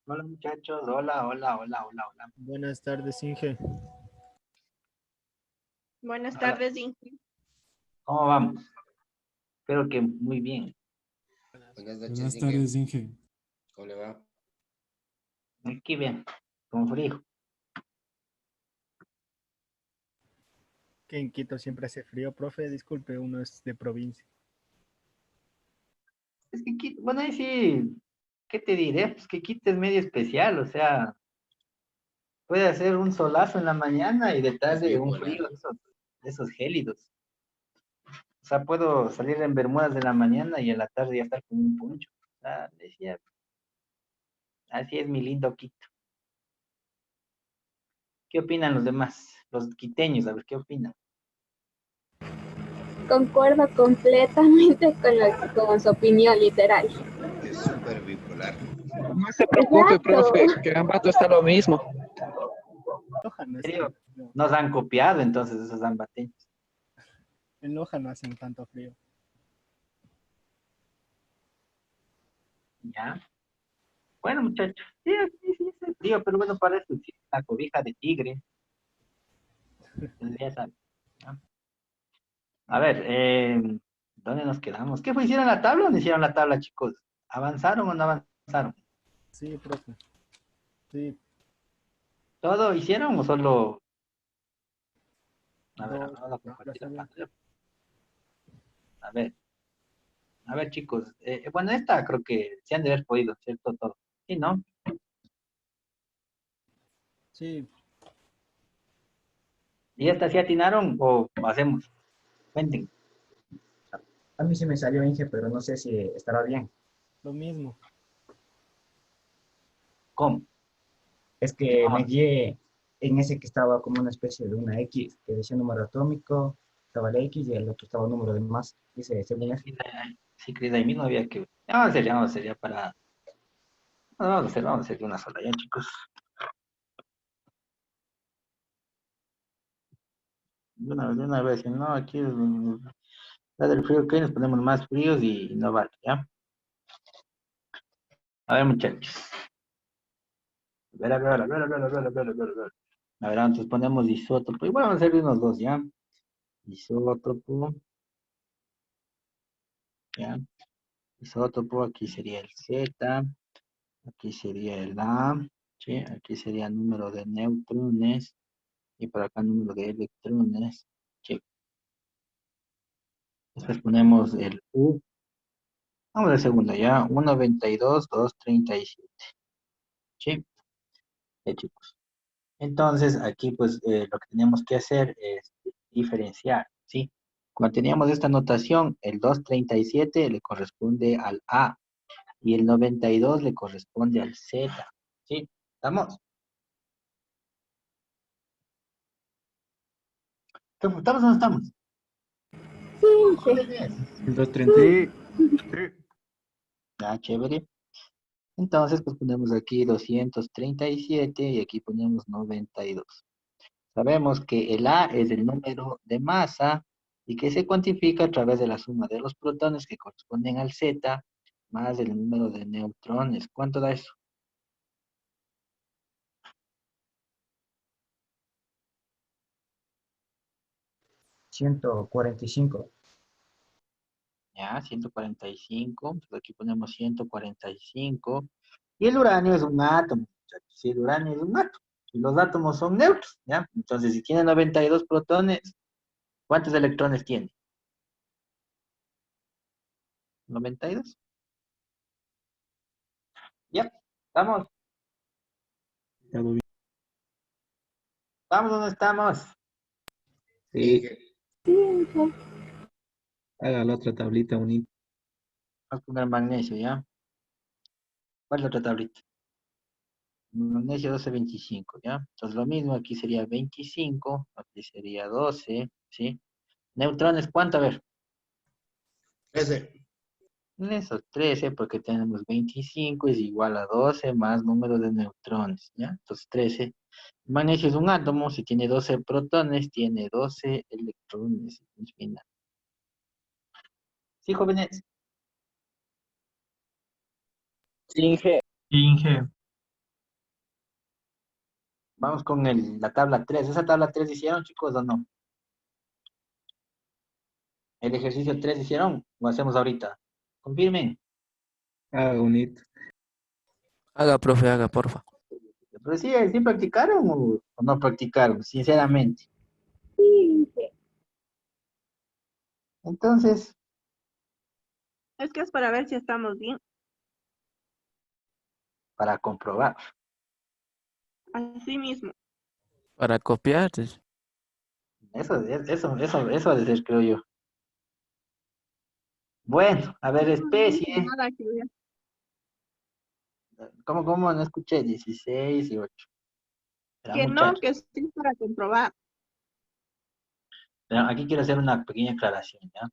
Hola muchachos, hola, hola, hola, hola, hola. Buenas tardes, Inge. Buenas Hola, tardes, Inge. ¿cómo vamos? Espero que muy bien. Buenas noches, Buenas Inge. tardes, Inge. ¿Cómo le va? Aquí bien, con frío. Que en Quito siempre hace frío, profe. Disculpe, uno es de provincia. Es que bueno, ahí sí, ¿qué te diré? Pues que Quito es medio especial, o sea, puede hacer un solazo en la mañana y de Es tarde un bipolar. frío de esos gélidos. O sea, puedo salir en bermudas de la mañana y en la tarde ya estar con un poncho. O sea, decía, así es mi lindo Quito. ¿Qué opinan los demás? Los quiteños, a ver, ¿qué opinan? Concuerdo completamente con su opinión, literal. Es súper bipolar. No se preocupe, Exacto. profe, que en Ambato está lo mismo. Loja no ¿En es serio? tanto frío. Nos han copiado entonces esos ambateños. En Loja no hacen tanto frío. ¿Ya? Bueno, muchachos, sí, sí, sí, hace frío, pero bueno, para eso sí, la cobija de tigre, ya sabes, ¿no? A ver, ¿dónde nos quedamos? ¿Qué fue? ¿Hicieron la tabla o no hicieron la tabla, chicos? ¿Avanzaron o no avanzaron? Sí, profe. Sí, ¿Todo hicieron o solo? A ver, dos vamos a tablas compartir la habían. pantalla. A ver, chicos, bueno, esta creo que se han de haber podido, ¿cierto? Todo. Sí, ¿no? Sí, ¿Y esta sí atinaron o hacemos? Cuenten. A mí sí me salió Inge, pero no sé si estará bien. lo mismo. ¿Cómo? Es que me Ah, guié en ese que estaba como una especie de una X, que decía número atómico, estaba la X y el otro estaba número de masa. Dice, según eso. sí, Cris, ahí mismo había que. Vamos a hacer ya para. No, vamos a hacer de una sola ya, chicos. De una vez, no, aquí la del frío que nos ponemos más fríos y no vale, ¿ya? A ver, muchachos. A ver. A ver, entonces ponemos isótopo. Igual vamos a hacer de unos dos, ¿ya? Isótopo, ¿ya? Isótopo, aquí sería el Z, aquí sería el A, ¿sí? Aquí sería el número de neutrones y por acá número de electrones, ¿sí? Después ponemos el U. Vamos al segundo, ¿ya? 192, 237, ¿sí? Ya, chicos. Entonces, aquí pues lo que tenemos que hacer es diferenciar, ¿sí? Cuando teníamos esta notación, el 237 le corresponde al A y el 92 le corresponde al Z, ¿sí? ¿Estamos? ¿Estamos o no estamos? Sí, Inge. El 230. Sí, sí. Ah, chévere. Entonces, pues ponemos aquí 237 y aquí ponemos 92. Sabemos que el A es el número de masa y que se cuantifica a través de la suma de los protones que corresponden al Z más el número de neutrones. ¿Cuánto da eso? Ciento cuarenta y cinco. Ya, 145. Entonces aquí ponemos 145. Y el uranio es un átomo, muchachos. Si el uranio es un átomo. Y los átomos son neutros, ¿ya? Entonces, si tiene 92 protones, ¿cuántos electrones tiene? 92. Ya, estamos. Todo bien. Vamos donde estamos. Sí, Inge, Sí, Inge. Haga la otra tablita unita. vamos a poner magnesio, ¿ya? ¿Cuál es la otra tablita? Magnesio 1225, ¿ya? Entonces lo mismo, aquí sería 25, aquí sería 12, ¿sí? Neutrones, ¿cuánto? A ver, ese. esos 13, porque tenemos 25 es igual a 12 más número de neutrones, ¿ya? Entonces 13. Magnesio es un átomo, si tiene 12 protones, tiene 12 electrones. Final. ¿Sí, jóvenes? Sí, Inge. Inge, Vamos con la tabla 3. ¿Esa tabla 3 hicieron, chicos, o no? ¿El ejercicio 3 hicieron? ¿O hacemos ahorita? Confirmen. Haga un hito. Haga, profe, haga, porfa. Pero sí practicaron o no practicaron, sinceramente. Sí, sí. Entonces, Es que es para ver si estamos bien. para comprobar. Así mismo. Para copiar. Eso ha de ser, creo yo. Bueno, a ver, No dice especie. nada que ver. ¿Cómo? No escuché. 16 y 8. Pero Que no, muchachos, que sí es para comprobar. aquí quiero hacer una pequeña aclaración, ¿ya?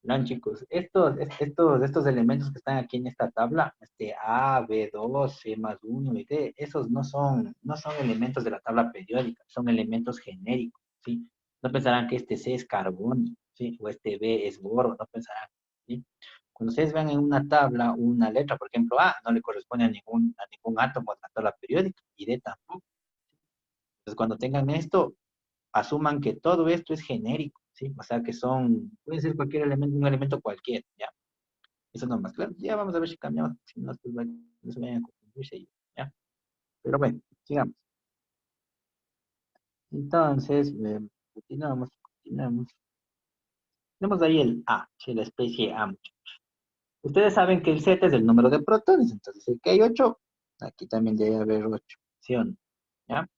Verán, chicos, estos elementos que están aquí en esta tabla, A, B2, C más 1 y D, esos no son elementos de la tabla periódica, son elementos genéricos, ¿sí? No pensarán que este C es carbono, ¿sí? O este B es boro, no pensarán, ¿sí? Cuando ustedes vean en una tabla una letra, por ejemplo, A, no le corresponde a ningún átomo de la tabla periódica, y D tampoco. Entonces, cuando tengan esto, asuman que todo esto es genérico, ¿sí? O sea, puede ser cualquier elemento, un elemento cualquiera, ¿ya? Eso no es más claro. Ya vamos a ver si cambiamos, si no, no se vayan a confundirse, ¿ya? Pero bueno, sigamos. Entonces, continuamos. Tenemos ahí el A, ¿sí? La especie A, muchachos. Ustedes saben que el Z es el número de protones, entonces el que hay 8, aquí también debe haber 8, ¿sí o no? ¿Ya?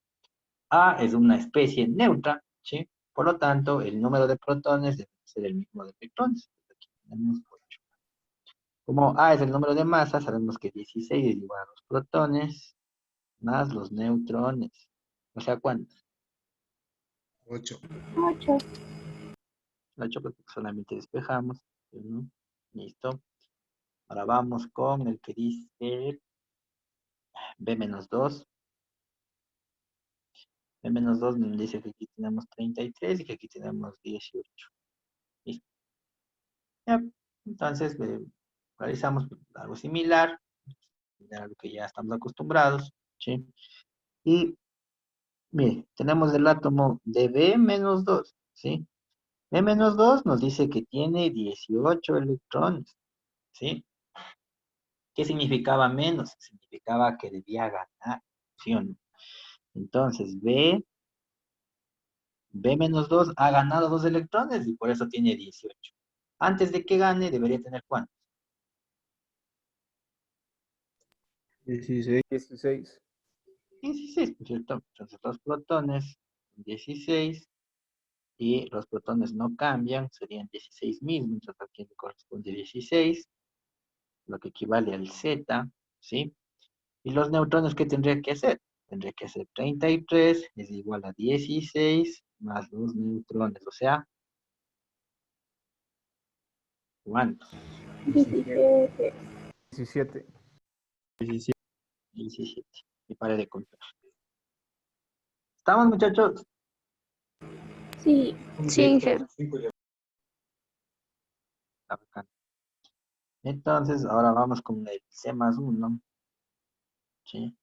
A es una especie neutra, ¿sí? Por lo tanto, el número de protones debe ser el mismo de electrones. Aquí tenemos 8. Como A es el número de masa, sabemos que 16 es igual a los protones más los neutrones. O sea, ¿cuántos? 8. 8. 8 porque solamente despejamos. ¿No? Listo. Ahora vamos con el que dice B-2. B-2 nos dice que aquí tenemos 33 y que aquí tenemos 18. Listo. Ya. Entonces, realizamos algo similar a lo que ya estamos acostumbrados. ¿Sí? Y, mire, tenemos el átomo de B-2. ¿Sí? B-2 nos dice que tiene 18 electrones. ¿Sí? ¿Qué significaba menos? Significaba que debía ganar, ¿sí o no? Entonces, B-2 ha ganado 2 electrones y por eso tiene 18. Antes de que gane, debería tener ¿cuántos? 16. 16. 16, ¿no es cierto? Entonces, los protones, 16, y los protones no cambian, serían 16 mismos, entonces aquí le corresponde 16, lo que equivale al Z, ¿sí? ¿Y los neutrones qué tendría que hacer? Tendría que hacer 33 es igual a 16 más los neutrones. O sea, ¿cuántos? 17. 17. 17. Y pare de contar. ¿Estamos, muchachos? Sí. Sí, sí. Está bacán. Entonces, ahora vamos con el C más 1. ¿Sí?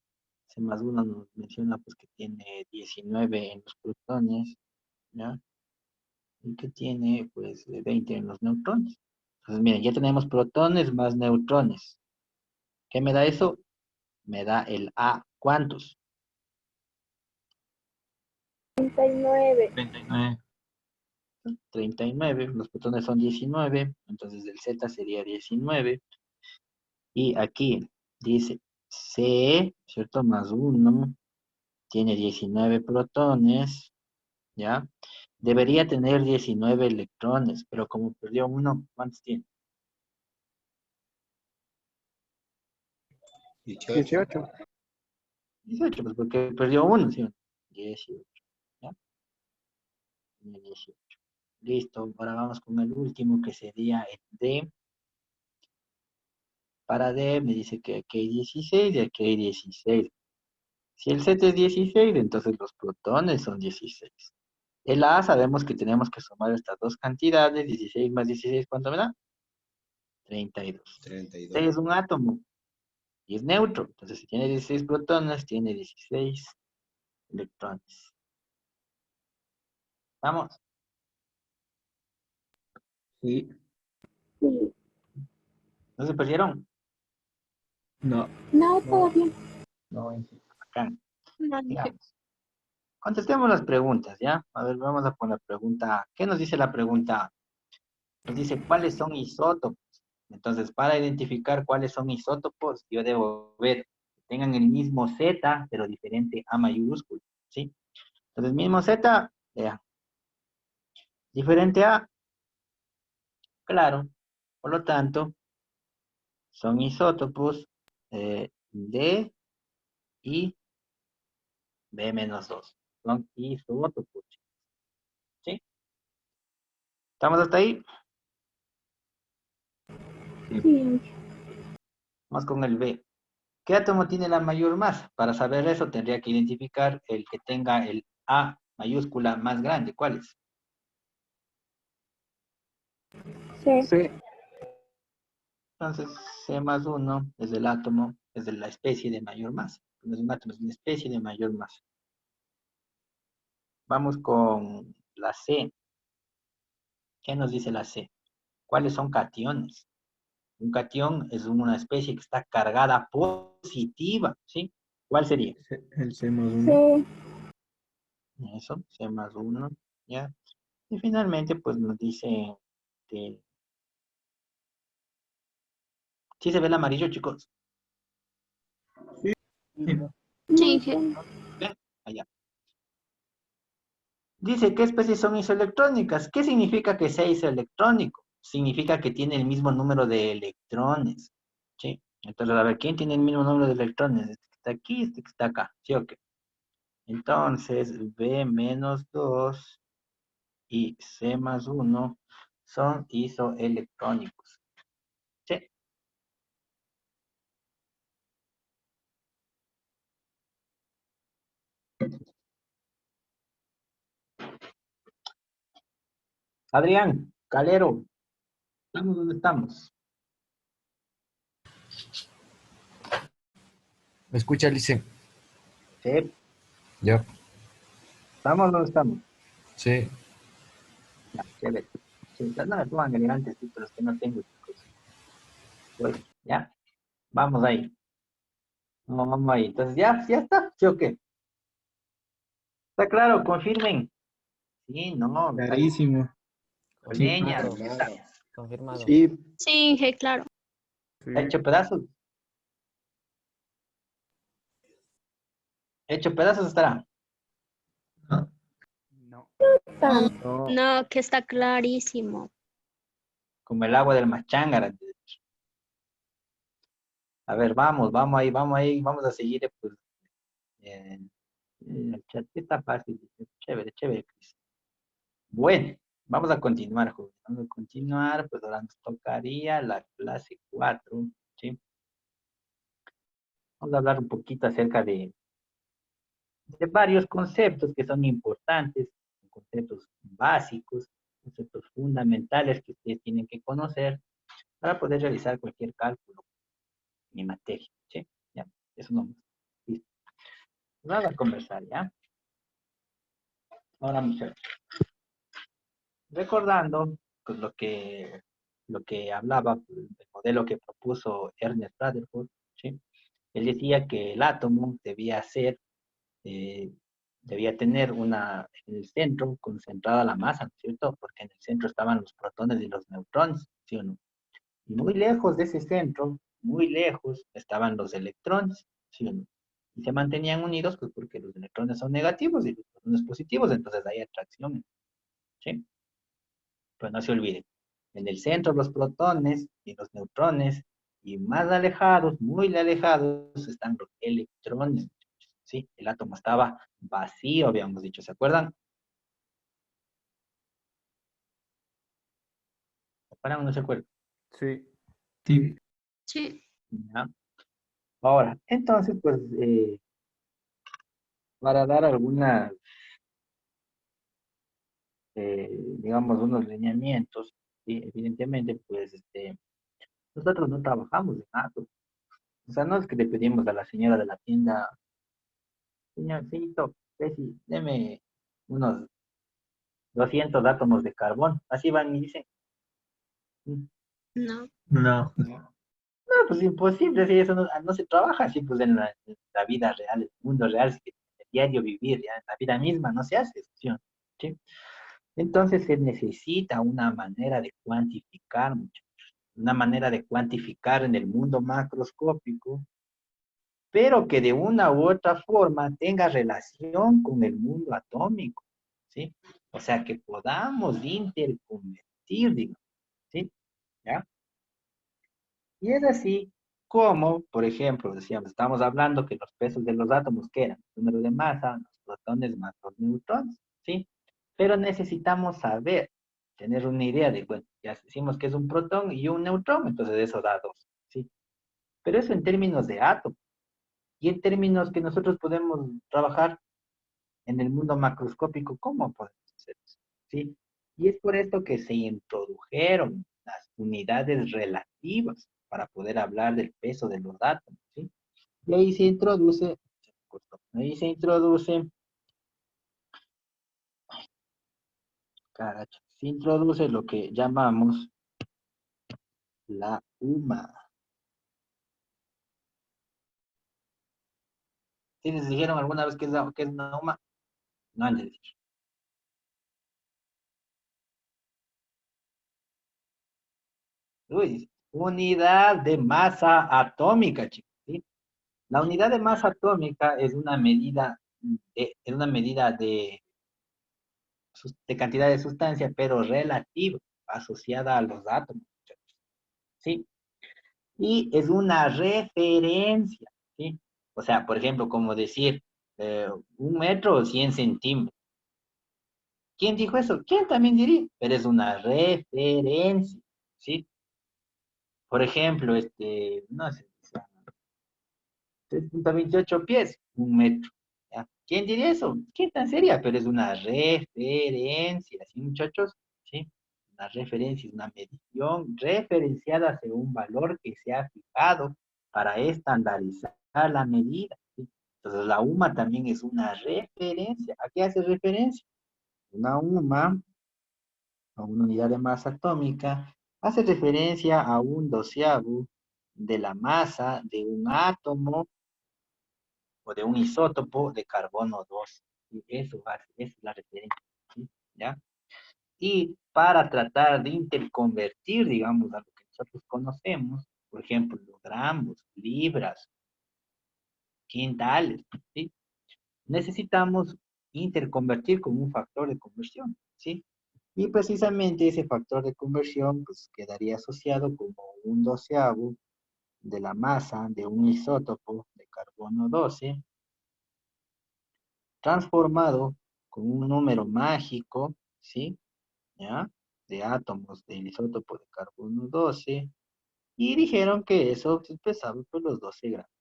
C más 1 nos menciona pues que tiene 19 en los protones, ¿ya? Y que tiene pues 20 en los neutrones. Entonces, miren, ya tenemos protones más neutrones. ¿Qué me da eso? Me da el A. ¿Cuántos? 39. 39. 39, los protones son 19, entonces el Z sería 19. Y aquí dice C, ¿cierto? Más 1, tiene 19 protones, ¿ya? Debería tener 19 electrones, pero como perdió uno, ¿cuántos tiene? 18. 18. 18, pues porque perdió uno, ¿sí? 18, ¿ya? Tiene 18. Listo, ahora vamos con el último que sería el D. Para D me dice que aquí hay 16 y aquí hay 16. Si el Z es 16, entonces los protones son 16. El A sabemos que tenemos que sumar estas dos cantidades, 16 más 16, ¿cuánto me da? 32. 32. C es un átomo y es neutro, entonces si tiene 16 protones, tiene 16 electrones. ¿Vamos? Sí. Sí. ¿No se perdieron? No. No, todo bien. No, en sí. Bacán. No, dije, Sigamos. Contestemos las preguntas, ¿ya? A ver, vamos a poner la pregunta. ¿Qué nos dice la pregunta? Nos dice, ¿cuáles son isótopos? Entonces, para identificar cuáles son isótopos, yo debo ver que tengan el mismo Z, pero diferente A mayúsculo, ¿sí? Entonces, mismo Z, ya. Diferente A, claro. Por lo tanto, son isótopos D y B-2. Son isótopos, ¿sí? ¿Estamos hasta ahí? Sí. Vamos con el B. ¿Qué átomo tiene la mayor masa? Para saber eso, tendría que identificar el que tenga el A mayúscula más grande. ¿Cuál es? Sí. Sí. Entonces, C más 1 es el átomo, es de la especie de mayor masa. No es un átomo, es una especie de mayor masa. Vamos con la C. ¿Qué nos dice la C? ¿Cuáles son cationes? Un cation es una especie que está cargada positiva, ¿sí? ¿Cuál sería? El C más 1. Sí. Eso, C más 1, ¿ya? Y finalmente, pues nos dice que... ¿Sí se ve el amarillo, chicos? Sí. sí, dije, ¿Ven? Allá. Dice, ¿qué especies son isoelectrónicas? ¿Qué significa que sea isoelectrónico? Significa que tiene el mismo número de electrones, ¿sí? Entonces, a ver, ¿quién tiene el mismo número de electrones? Este que está aquí, este que está acá, ¿sí o qué? Entonces, B menos 2 y C más 1 son isoelectrónicos, ¿sí? Adrián, Calero, ¿estamos donde estamos? ¿Me escucha, Lice? Sí, Ya, ¿estamos donde estamos? sí. Ya, chévere. Sí, no me pongan elegantes, sí, pero es que no tengo, chicos. Voy, ¿ya? Vamos ahí. No, vamos ahí. Entonces, ya está, ¿sí o qué? ¿Está claro? Confirmen. Sí, no, Clarísimo. con Sí. leña, Confirmado. ya está. Confirmado. Sí. sí, dije, claro. Sí. Hecho pedazos. Hecho pedazos estará. No. Tan. No. No, que está clarísimo. Como el agua del Machángara. A ver, vamos ahí, vamos a seguir, pues, el chat. Está fácil, chévere, chévere, Cris. Bueno, vamos a continuar, joven. Vamos a continuar, pues ahora nos tocaría la clase 4, ¿sí? Vamos a hablar un poquito acerca de varios conceptos que son importantes, conceptos básicos, conceptos fundamentales que ustedes tienen que conocer para poder realizar cualquier cálculo en materia, ¿sí? Ya, eso no. Listo. Vamos a conversar, ¿ya? Ahora, muchachos, recordando pues, lo que hablaba pues, del modelo que propuso Ernest Rutherford, ¿sí? Él decía que el átomo eh, debía tener en el centro concentrada la masa, ¿no es cierto? Porque en el centro estaban los protones y los neutrones, ¿sí o no? Y muy lejos de ese centro, muy lejos, estaban los electrones, ¿sí o no? Y se mantenían unidos, pues porque los electrones son negativos y los protones positivos, entonces hay atracción, ¿sí? Pues no se olviden, en el centro los protones y los neutrones, y más alejados, muy alejados, están los electrones, ¿sí? El átomo estaba vacío, habíamos dicho, ¿se acuerdan? ¿Se acuerdan o no se acuerdan? Sí. Sí. Sí. ¿Ya? Ahora, entonces, pues, para dar algunas, digamos, unos lineamientos, ¿sí? Evidentemente, pues, nosotros no trabajamos en átomos. O sea, no es que le pedimos a la señora de la tienda, Señorcito, deme unos 200 átomos de carbón. Así van y dicen. No. No. No, pues imposible, si eso no se trabaja así, pues en la vida real, el mundo real, sí, el diario vivir, ya, en la vida misma no se hace eso, ¿sí? Entonces se necesita una manera de cuantificar, muchachos, una manera de cuantificar en el mundo macroscópico, pero que de una u otra forma tenga relación con el mundo atómico, ¿sí? O sea, que podamos interconvertir, digamos, ¿sí? ¿Ya? Y es así como, por ejemplo, decíamos, estamos hablando que los pesos de los átomos, ¿qué eran? El número de masa, los protones más los neutrones, ¿sí? Pero necesitamos saber, tener una idea de, bueno, ya decimos que es un protón y un neutrón, entonces eso da dos, ¿sí? Pero eso en términos de átomos. Y en términos que nosotros podemos trabajar en el mundo macroscópico, ¿cómo podemos hacer eso? ¿Sí? Y es por esto que se introdujeron las unidades relativas para poder hablar del peso de los átomos, ¿sí? Y ahí se introduce, caracho, se introduce lo que llamamos la UMA. ¿Sí les dijeron alguna vez qué es una UMA? No han de decir. Uy, unidad de masa atómica, chicos, ¿sí? La unidad de masa atómica es una medida de cantidad de sustancia, pero relativa, asociada a los átomos, ¿sí? Y es una referencia, ¿sí? O sea, por ejemplo, como decir, 1 metro o 100 centímetros. ¿Quién dijo eso? ¿Quién también diría? Pero es una referencia, ¿sí? Por ejemplo, no sé, 3,28 pies, 1 metro. ¿Ya? ¿Quién diría eso? ¿Quién tan sería? Pero es una referencia, ¿sí, muchachos? ¿Sí? Una referencia, es una medición referenciada según un valor que se ha fijado para estandarizar la medida, ¿sí? Entonces, la UMA también es una referencia. ¿A qué hace referencia? Una UMA, a una unidad de masa atómica, hace referencia a 1/12 de la masa de un átomo o de un isótopo de carbono 2. Y eso es la referencia, ¿sí? ¿Ya? Y para tratar de interconvertir, digamos, a lo que nosotros conocemos, por ejemplo, gramos, libras, quintales, ¿sí? Necesitamos interconvertir con un factor de conversión, ¿sí? Y precisamente ese factor de conversión pues, quedaría asociado como 1/12 de la masa de un isótopo de carbono 12 transformado con un número mágico, ¿sí? ¿Ya? De átomos del isótopo de carbono 12, y dijeron que eso se expresaba por los 12 gramos.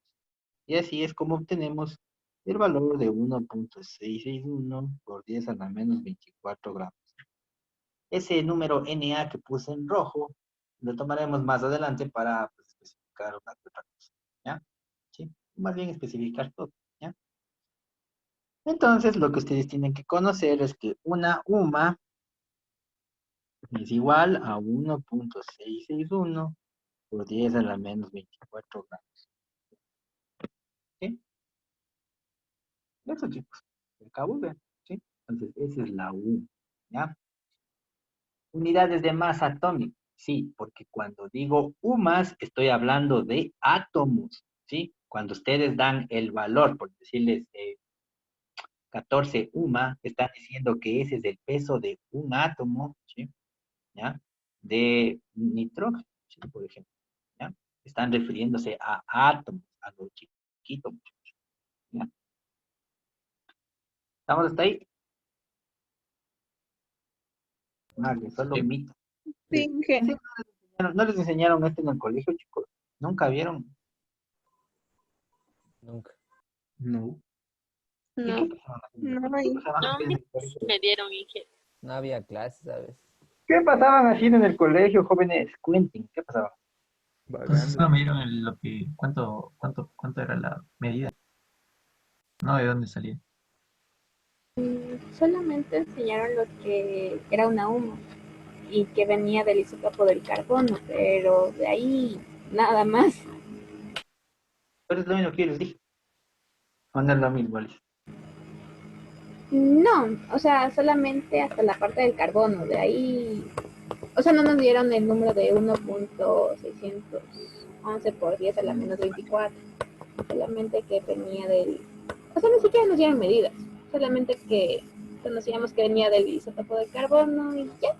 Y así es como obtenemos el valor de 1,661 por 10 a la menos 24 gramos. Ese número Na que puse en rojo, lo tomaremos más adelante para pues, especificar una que otra cosa, ¿ya? Sí, más bien especificar todo, ¿ya? Entonces, lo que ustedes tienen que conocer es que una UMA es igual a 1,661 por 10 a la menos 24 gramos. ¿Sí? Eso, chicos. Se acabó, ¿ver? ¿Sí? Entonces, esa es la UMA, ¿ya? Unidades de masa atómica. Sí, porque cuando digo UMAS, estoy hablando de átomos, ¿sí? Cuando ustedes dan el valor, por decirles 14 UMA, están diciendo que ese es el peso de un átomo, ¿sí? ¿Ya? De nitrógeno, ¿sí? Por ejemplo, ¿ya? Están refiriéndose a átomos, a lo chiquito, muchachos, ¿ya? ¿Estamos hasta ahí? Vale, solo un mito. Sí, Sí, Inge. no les enseñaron esto en el colegio, chicos. Nunca vieron. Nunca. No. ¿Y qué No, pasaba no hay. haciendo en el colegio? Me dieron Inge. No había clases, ¿sabes? ¿Qué pasaban haciendo en el colegio, jóvenes? Cuenten, ¿qué pasaba? Pues Vagando. solo me dieron cuánto era la medida. No, ¿de dónde salía? Solamente enseñaron lo que era una humo y que venía del isótopo del carbono, pero de ahí nada más. Pero es lo mismo que yo les dije. O no es lo mismo, Alice. No, o sea, solamente hasta la parte del carbono, de ahí, o sea, no nos dieron el número de 1.611 por 10 a la menos 24, solamente que venía del, o sea, ni siquiera nos dieron medidas, solamente que conocíamos que venía del isótopo del carbono y ya.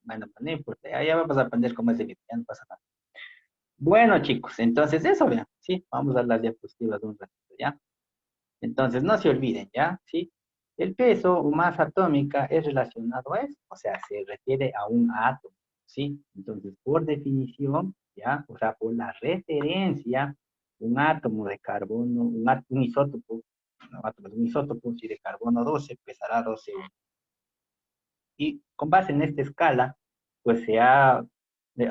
Bueno, pues no importa. Ya vamos a aprender cómo es el ya no pasa nada. Bueno, chicos, entonces eso, vean. Sí, vamos a las diapositivas de un ratito, ¿ya? Entonces, no se olviden, ¿ya? ¿Sí? El peso o masa atómica es relacionado a eso, o sea, se refiere a un átomo, ¿sí? Entonces, por definición, ¿ya? O sea, por la referencia, un átomo de carbono, un isótopo, no, átomo, un isótopo, sí, de carbono 12 pesará 12. Y con base en esta escala, pues se ha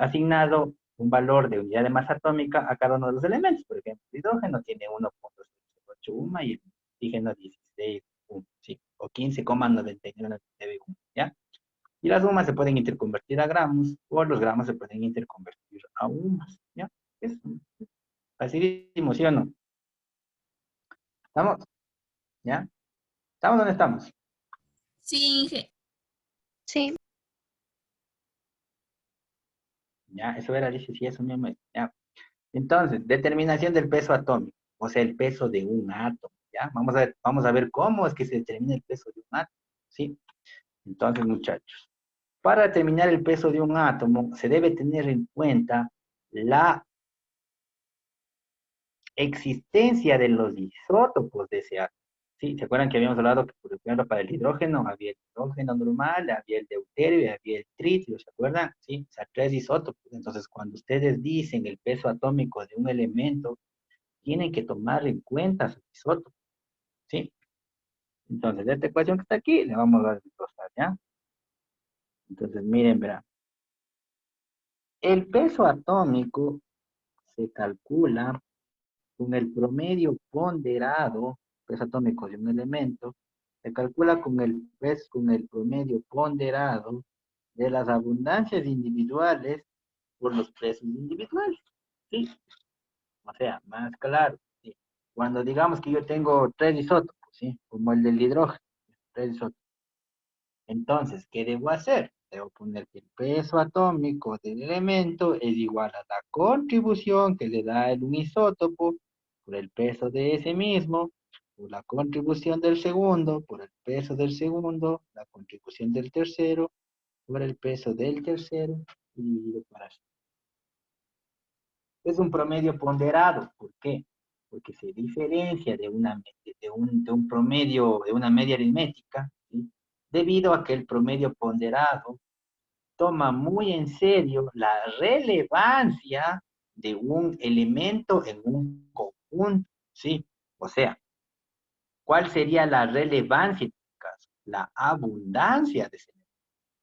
asignado un valor de unidad de masa atómica a cada uno de los elementos. Por ejemplo, el hidrógeno tiene 1.081 y el oxígeno 16,1, sí, o 15,9991, ¿ya? Y las sumas se pueden interconvertir a gramos o los gramos se pueden interconvertir a UMAS, ¿ya? Es facilísimo, ¿sí o no? ¿Estamos? ¿Ya? ¿Estamos donde estamos? Sí, Inge. Sí. Ya, eso era, dice, sí, eso mismo, ya. Entonces, determinación del peso atómico, o sea, el peso de un átomo, ¿ya? Vamos a ver cómo es que se determina el peso de un átomo, ¿sí? Entonces, muchachos, para determinar el peso de un átomo, se debe tener en cuenta la existencia de los isótopos de ese átomo, ¿sí? ¿Se acuerdan que habíamos hablado que, por ejemplo, para el hidrógeno había el hidrógeno normal, había el deuterio y había el tritio, ¿se acuerdan? Sí, o sea, 3 isótopos. Entonces, cuando ustedes dicen el peso atómico de un elemento, tienen que tomar en cuenta sus isótopos, ¿sí? Entonces, de esta ecuación que está aquí, le vamos a desglosar, ¿ya? Entonces, miren, verán. El peso atómico se calcula con el promedio ponderado, peso atómico de un elemento, se calcula con el promedio ponderado de las abundancias individuales por los pesos individuales, ¿sí? O sea, más claro, ¿sí? Cuando digamos que yo tengo 3 isótopos, ¿sí? Como el del hidrógeno, 3 isótopos. Entonces, ¿qué debo hacer? Debo poner que el peso atómico del elemento es igual a la contribución que le da un isótopo por el peso de ese mismo, por la contribución del segundo, por el peso del segundo, la contribución del tercero, por el peso del tercero, y dividido por así. Es un promedio ponderado. ¿Por qué? Porque se diferencia de un promedio, de una media aritmética, ¿sí? Debido a que el promedio ponderado toma muy en serio la relevancia de un elemento en un conjunto, ¿sí? O sea, ¿cuál sería la relevancia en este caso? La abundancia de ese elemento.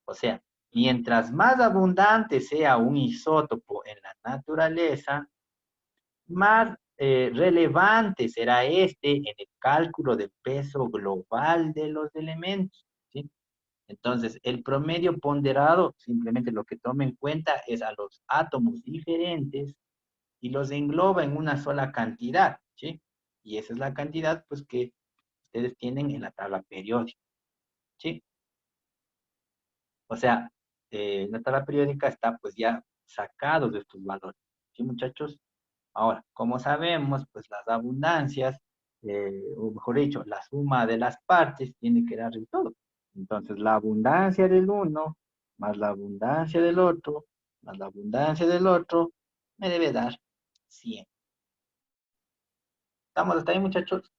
O sea, mientras más abundante sea un isótopo en la naturaleza, más relevante será este en el cálculo del peso global de los elementos, ¿sí? Entonces, el promedio ponderado simplemente lo que toma en cuenta es a los átomos diferentes y los engloba en una sola cantidad, ¿sí? Y esa es la cantidad, pues, que ustedes tienen en la tabla periódica, ¿sí? O sea, la tabla periódica está, pues, ya sacado de estos valores, ¿sí, muchachos? Ahora, como sabemos, pues las abundancias, o mejor dicho, la suma de las partes tiene que dar el todo. Entonces, la abundancia del uno más la abundancia del otro, más la abundancia del otro, me debe dar 100. ¿Estamos hasta ahí, muchachos?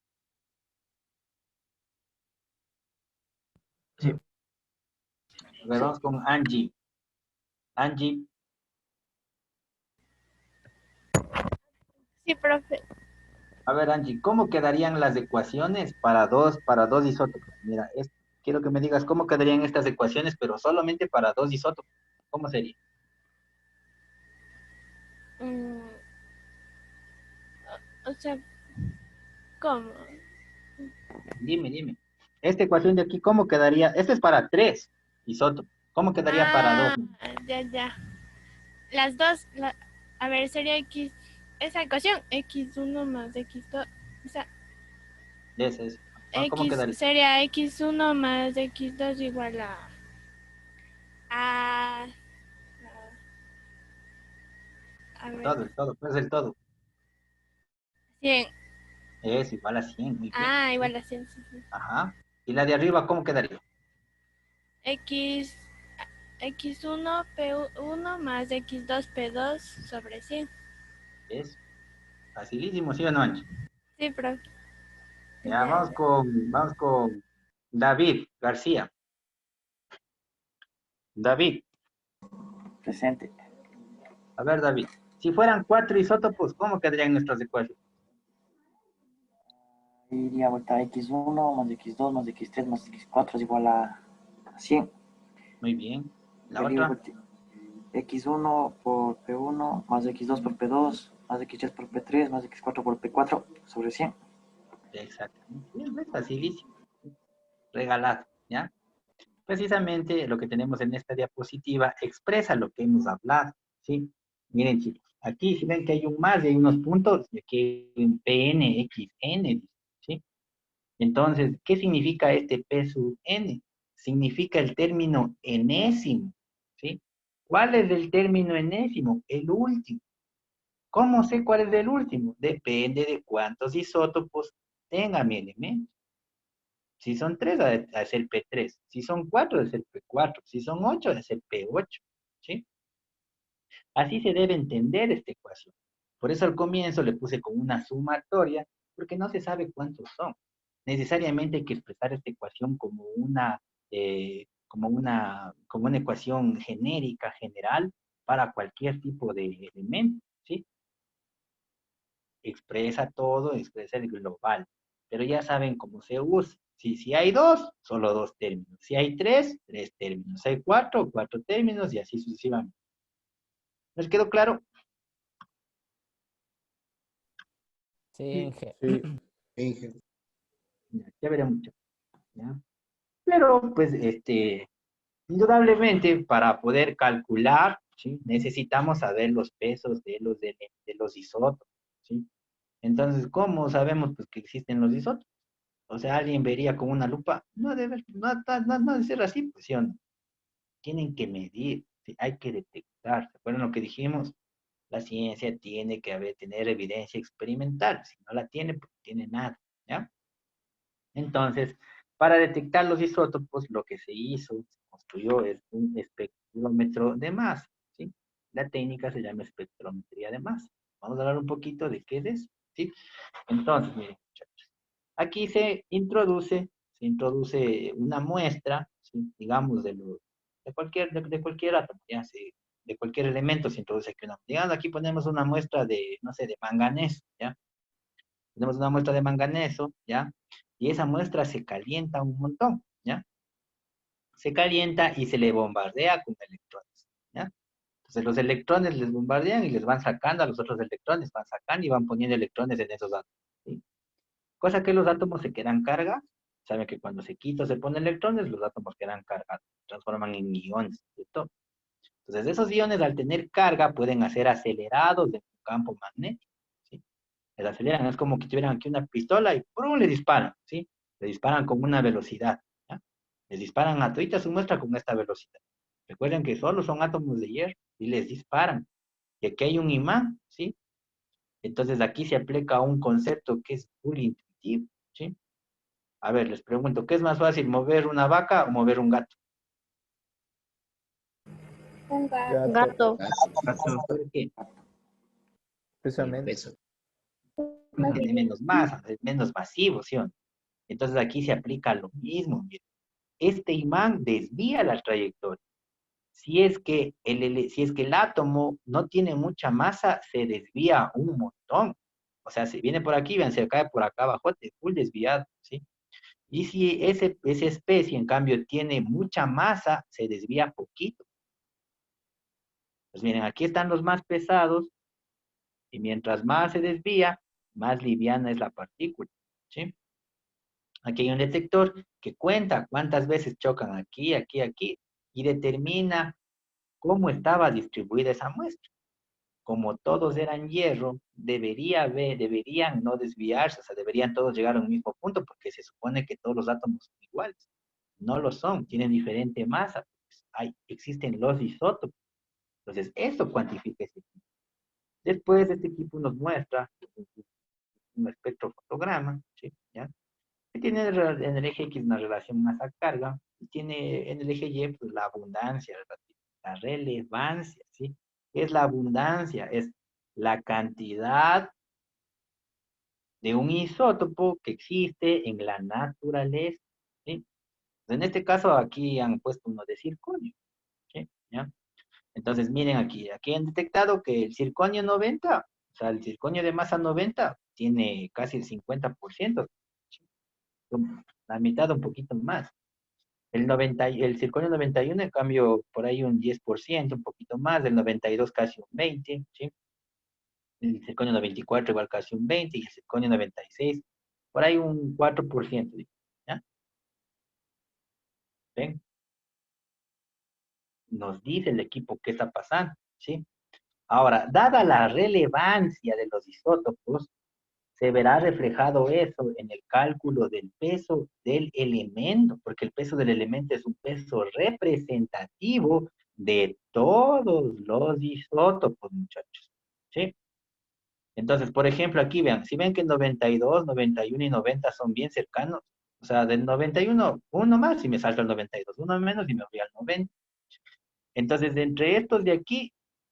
Sí. A ver, vamos con Angie. Angie, Sí, profe. a ver, Angie, ¿cómo quedarían las ecuaciones para dos isótopos? Mira, quiero que me digas cómo quedarían estas ecuaciones, pero solamente para 2 isótopos. ¿Cómo sería? Mm, o sea, ¿cómo? Dime. Esta ecuación de aquí, ¿cómo quedaría? Esta es para 3 isótopos. ¿Cómo quedaría para 2? Ya. Las dos, a ver, sería X, esa ecuación, X1 más X2, o sea, Ese. ¿Cómo quedaría? sería X1 más X2 igual a, a ver, El todo, pues el todo. 100. Es igual a 100, muy bien. Igual a 100, sí. Ajá. ¿Y la de arriba, cómo quedaría? X1 P1 más X2 P2 sobre 100. Es facilísimo, ¿sí o no, Ancho? Sí, profe. Ya, vamos con David García. David, Presente. a ver, David. Si fueran 4 isótopos, ¿cómo quedarían nuestras ecuaciones? Iría vuelta a X1 más X2 más X3 más X4 es igual a 100. Muy bien. La Yo digo otra. X1 por P1 más X2 por P2 más X3 por P3 más X4 por P4 sobre 100. Exactamente. Es facilísimo. Regalado, ¿ya? Precisamente lo que tenemos en esta diapositiva expresa lo que hemos hablado, ¿sí? Miren, chicos, aquí si ven que hay un más y hay unos puntos, y aquí hay un PNXN, ¿sí? Entonces, ¿qué significa este P sub N? Significa el término enésimo, ¿sí? ¿Cuál es el término enésimo? El último. ¿Cómo sé cuál es el último? Depende de cuántos isótopos tenga mi elemento. Si son 3, es el P3. Si son 4, es el P4. Si son 8, es el P8. ¿Sí? Así se debe entender esta ecuación. Por eso al comienzo le puse con una sumatoria, porque no se sabe cuántos son. Necesariamente hay que expresar esta ecuación como una ecuación genérica, general, para cualquier tipo de elemento. ¿Sí? Expresa todo, expresa el global. Pero ya saben cómo se usa. Si hay 2, solo 2 términos. Si hay 3, 3 términos. Si hay 4, 4 términos y así sucesivamente. ¿Les quedó claro? Sí, Inge. Inge. Ya veremos mucho. ¿Ya? Pero, pues, indudablemente, para poder calcular, ¿sí? Necesitamos saber los pesos de los isótopos, ¿sí? Entonces, ¿cómo sabemos pues, que existen los isótopos? O sea, alguien vería con una lupa, no debe ser así, pues, ¿sí o no? Tienen que medir, ¿sí? Hay que detectar. ¿Se acuerdan lo que dijimos? La ciencia tiene que tener evidencia experimental. Si no la tiene, pues no tiene nada, ¿ya? Entonces, para detectar los isótopos, lo que se hizo, se construyó es un espectrómetro de masa, ¿sí? La técnica se llama espectrometría de masa. Vamos a hablar un poquito de qué es eso, ¿sí? Entonces, miren, muchachos, aquí se introduce una muestra, ¿sí? Digamos, de cualquier átomo, ya de cualquier elemento se introduce aquí una. Digamos, aquí ponemos una muestra de, no sé, de manganeso, ¿ya? Tenemos una muestra de manganeso, ¿ya? Y esa muestra se calienta un montón, ¿ya? Se calienta y se le bombardea con electrones, ¿ya? Entonces los electrones les bombardean y les van sacando a los otros electrones, van sacando y van poniendo electrones en esos átomos, ¿sí? Cosa que los átomos se quedan cargados. Saben que cuando se quita o se pone electrones, los átomos quedan cargados, se transforman en iones, ¿cierto? Entonces esos iones al tener carga pueden ser acelerados en un campo magnético, ¿sí? Les aceleran, es como que tuvieran aquí una pistola y ¡prum! Le disparan, ¿sí? Le disparan con una velocidad, ¿ya? Les disparan a todita su muestra con esta velocidad. Recuerden que solo son átomos de hierro y les disparan. Y aquí hay un imán, ¿sí? Entonces aquí se aplica un concepto que es muy intuitivo, ¿sí? A ver, les pregunto, ¿qué es más fácil, mover una vaca o mover un gato? Un gato. Gato. ¿Por qué? Precisamente. Peso. Tiene menos masa, es menos masivo, ¿sí o no? Entonces aquí se aplica lo mismo, miren. Este imán desvía la trayectoria. Si es que el átomo no tiene mucha masa, se desvía un montón. O sea, si viene por aquí, ven, se cae por acá abajo, full desviado, ¿sí? Y si esa especie, en cambio, tiene mucha masa, se desvía poquito. Pues miren, aquí están los más pesados, y mientras más se desvía, más liviana es la partícula. ¿sí? Aquí hay un detector que cuenta cuántas veces chocan aquí, aquí, aquí, y determina cómo estaba distribuida esa muestra. Como todos eran hierro, deberían no desviarse, o sea, deberían todos llegar a un mismo punto, porque se supone que todos los átomos son iguales. No lo son, tienen diferente masa. Pues, existen los isótopos. Entonces, esto cuantifica ese equipo. Después, este equipo nos muestra un espectrofotograma, ¿sí? ¿Ya? Que tiene en el eje X una relación masa-carga, y tiene en el eje Y pues, la abundancia, la relevancia, ¿sí? ¿Qué es la abundancia? Es la cantidad de un isótopo que existe en la naturaleza, ¿sí? En este caso aquí han puesto uno de circonio, ¿sí? ¿Ya? Entonces miren aquí han detectado que el circonio 90, o sea, el circonio de masa 90 tiene casi el 50%, ¿sí? La mitad un poquito más. El circonio 91, en cambio, por ahí un 10%, un poquito más, el 92 casi un 20%, ¿sí? El circonio 94 igual casi un 20%, y el circonio 96, por ahí un 4%, ¿ya? ¿Ven? Nos dice el equipo qué está pasando, ¿sí? Ahora, dada la relevancia de los isótopos, se verá reflejado eso en el cálculo del peso del elemento, porque el peso del elemento es un peso representativo de todos los isótopos, muchachos, ¿sí? Entonces, por ejemplo, aquí vean, si ven que 92, 91 y 90 son bien cercanos, o sea, del 91, uno más y me salta el 92, uno menos y me voy al 90. Entonces, de entre estos de aquí,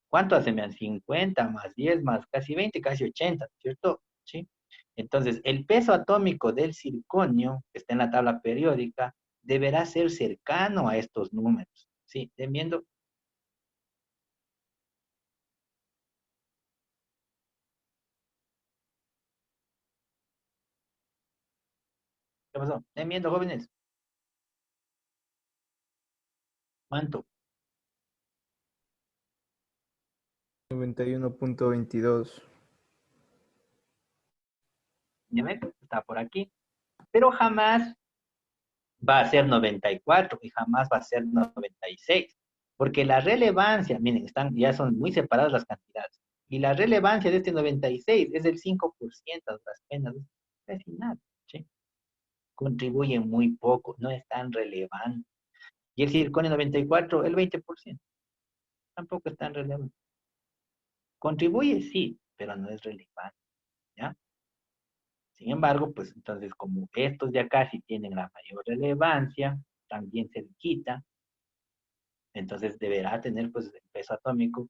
¿cuánto hacen? Vean, 50 más 10 más casi 20, casi 80, ¿cierto? ¿Sí? Entonces, el peso atómico del circonio, que está en la tabla periódica, deberá ser cercano a estos números, ¿sí? ¿Están viendo? ¿Qué pasó? ¿Están viendo, jóvenes? ¿Cuánto? 91.22. ¿Ya ven? Está por aquí. Pero jamás va a ser 94 y jamás va a ser 96. Porque la relevancia, miren, ya son muy separadas las cantidades. Y la relevancia de este 96 es del 5% de las penas. Casi nada, ¿sí? Contribuyen muy poco, no es tan relevante. Y el circonio 94, el 20%. Tampoco es tan relevante. Contribuye, sí, pero no es relevante, ¿ya? Sin embargo, pues entonces como estos de acá sí tienen la mayor relevancia, también se quita, entonces deberá tener pues el peso atómico,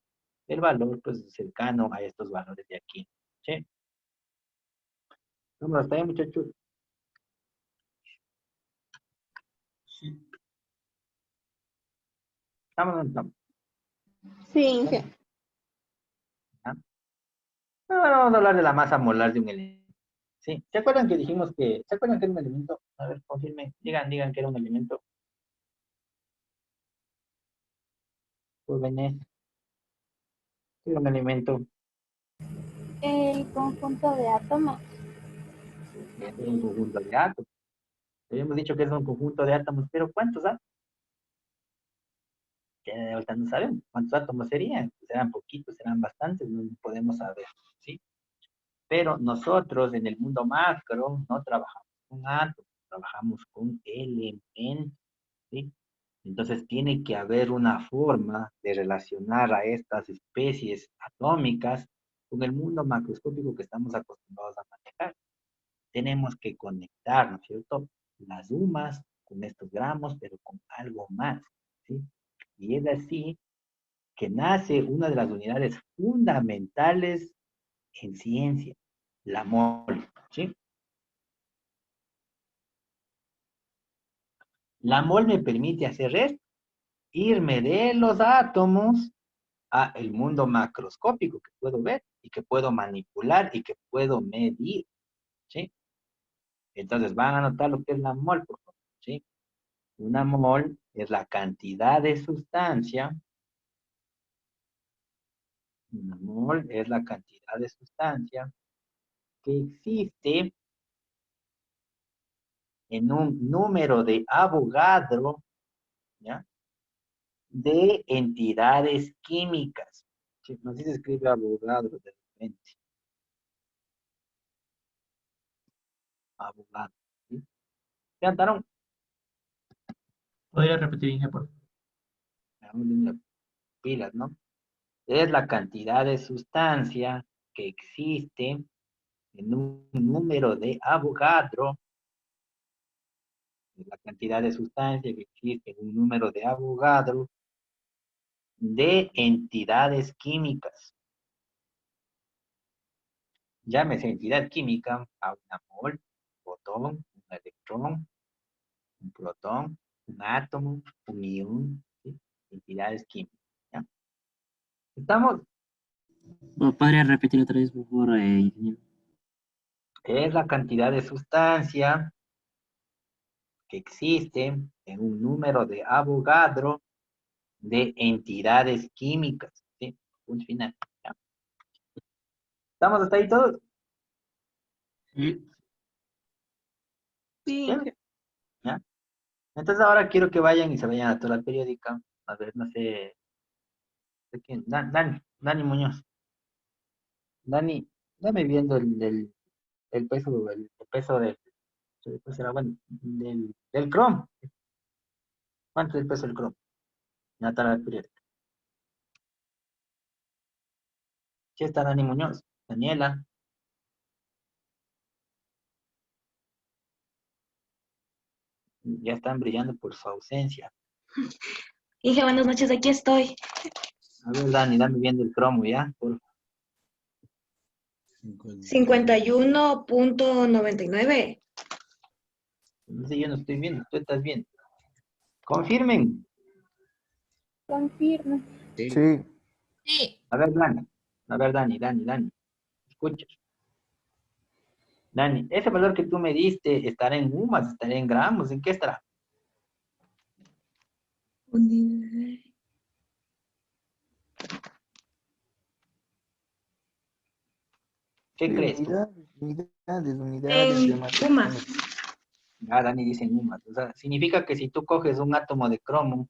el valor pues cercano a estos valores de aquí. ¿Sí? ¿Cómo está ahí, muchachos? ¿Estamos o no estamos? Sí, Inge. ¿Ah? Ahora vamos a hablar de la masa molar de un elemento. ¿Sí? ¿Se acuerdan que dijimos que, ¿se acuerdan que era un elemento? A ver, confirmen, digan que era un elemento. Jóvenes, ¿qué era un elemento? El conjunto de átomos. Es un conjunto de átomos. Habíamos dicho que es un conjunto de átomos, pero ¿cuántos átomos? Que ahorita no sabemos cuántos átomos serían. Serán poquitos, serán bastantes, no podemos saber, ¿sí? Pero nosotros en el mundo macro no trabajamos con átomos, trabajamos con elementos, ¿sí? Entonces tiene que haber una forma de relacionar a estas especies atómicas con el mundo macroscópico que estamos acostumbrados a manejar. Tenemos que conectar, ¿no es cierto? Las sumas con estos gramos, pero con algo más, ¿sí? Y es así que nace una de las unidades fundamentales en ciencia, la mol, ¿sí? La mol me permite hacer esto, irme de los átomos a el mundo macroscópico que puedo ver y que puedo manipular y que puedo medir, ¿sí? Entonces van a notar lo que es la mol, por favor, ¿sí? Una mol es la cantidad de sustancia, una mol es la cantidad de sustancia que existe en un número de Avogadro, ¿ya? De entidades químicas. Sí, no sé si se escribe Avogadro de repente. Avogadro. ¿Sí? ¿Ya anotaron? ¿Podría repetir, Inge, por favor? Pilas, ¿no? Es la cantidad de sustancia que existe en un número de Avogadro. Es la cantidad de sustancia que existe en un número de Avogadro de entidades químicas. Llámese entidad química a una mol, un fotón, un electrón, un protón, un átomo, un ion, ¿sí? Entidades químicas. ¿Ya? ¿Estamos? ¿Podría repetir otra vez, por favor, ingeniero? Es la cantidad de sustancia que existe en un número de Avogadro de entidades químicas. ¿Sí? Punto final. ¿Ya? ¿Estamos hasta ahí todos? Sí. Sí. Chévere. ¿Ya? Entonces ahora quiero que vayan y se vayan a toda la periódica. A ver, no sé. ¿De quién? Dani Muñoz. Dani, dame viendo el peso, el peso pues será bueno, del Chrome. ¿Cuánto es el peso del Chrome? Ya está la periódica. Aquí está Dani Muñoz. Daniela. Ya están brillando por su ausencia. Dije, buenas noches, aquí estoy. A ver, Dani, dame viendo el cromo, ¿ya? Por 51.99. no sé, yo no estoy viendo, tú estás viendo. Confirmen. Confirmo. Sí. Sí. A ver, Dani. A ver, Dani. Escucha. Dani, ese valor que tú me diste, ¿estará en UMAS, estará en gramos? ¿En qué estará? ¿Qué crees tú? Unidades de En UMAS. Ah, Dani dice en UMAS. O sea, significa que si tú coges un átomo de cromo,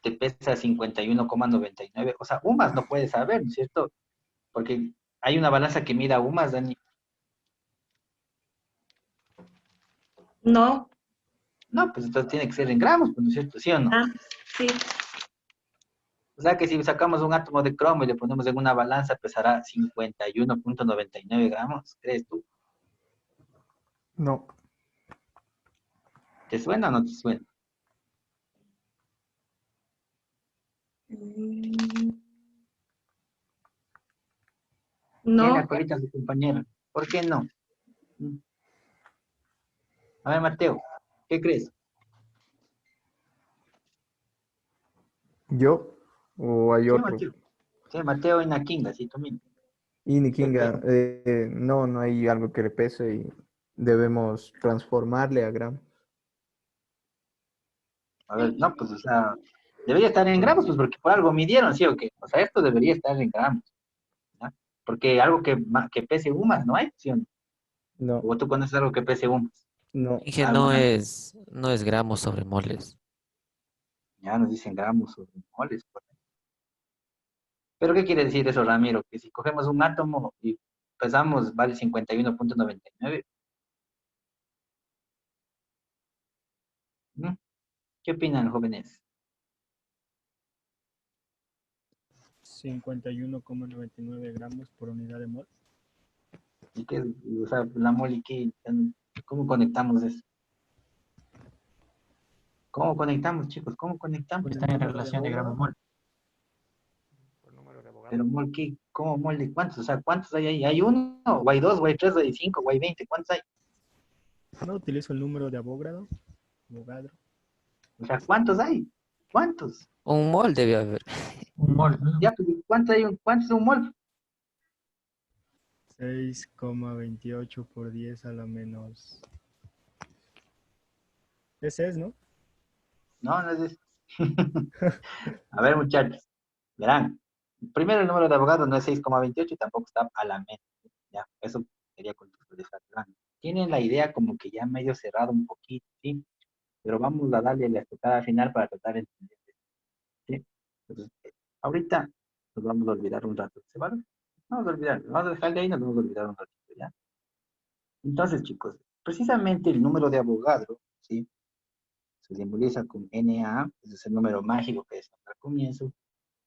te pesa 51,99. O sea, UMAS no puedes saber, ¿no es cierto? Porque hay una balanza que mida UMAS, Dani. No. No, pues entonces tiene que ser en gramos, pues, ¿no es cierto? ¿Sí o no? Ah, sí. O sea que si sacamos un átomo de cromo y le ponemos en una balanza, pesará 51,99 gramos, ¿crees tú? No. ¿Te suena o no te suena? Tiene la No. colita su compañero. ¿Por qué no? A ver, Mateo, ¿qué crees? ¿Yo? ¿O hay Sí, otro? Mateo. Sí, Mateo y Nakinga, sí, tú mismo. Y ni ¿Qué Kinga, no, no hay algo que le pese y debemos transformarle a gramos. A ver, no, pues, o sea, debería estar en gramos, pues, porque por algo midieron, ¿sí o qué? O sea, esto debería estar en gramos, ¿ya? Porque algo que pese UMAS, ¿no hay? ¿Sí o no? No, ¿O tú conoces algo que pese UMAS? no. Dije, ¿Alguna? no es gramos sobre moles. Ya nos dicen gramos o moles, por ahí. ¿Pero qué quiere decir eso, Ramiro? Que si cogemos un átomo y pesamos, vale 51,99. ¿Mm? ¿Qué opinan, jóvenes? 51,99 gramos por unidad de mol. ¿Y qué, o sea, la mol y qué? ¿Cómo conectamos eso? ¿Cómo conectamos, chicos? ¿Cómo conectamos? Con el Están en número de relación de gramo Avogadro. mol. Pero mol, ¿qué? ¿Cómo mol de cuántos? O sea, ¿cuántos hay ahí? ¿Hay uno? ¿O hay dos? ¿O hay tres? ¿O hay cinco? ¿O hay 20? ¿Cuántos hay? No utilizo el número de Avogadro. Avogadro. O sea, ¿cuántos hay? ¿Cuántos? Un mol debe haber. Un mol, ¿no? Ya, pues, ¿cuántos hay? ¿Cuántos es un mol? 6,28 por 10 a la menos. Ese es, ¿no? No, no es eso. A ver, muchachos. Verán. Primero, el número de abogados no es 6,28 y tampoco está a la mente. Ya, eso quería contextualizar. Verán. tienen la idea como que ya medio cerrado un poquito, ¿sí? Pero vamos a darle la estocada final para tratar de entender, ¿sí? Entonces, ahorita nos vamos a olvidar un rato, ¿se vale? Vamos a olvidar, vamos a dejar de ahí, nos vamos a olvidar un ratito, ¿ya? Entonces, chicos, precisamente el número de Avogadro, ¿sí? Se simboliza con NA, ese es el número mágico que decíamos al comienzo,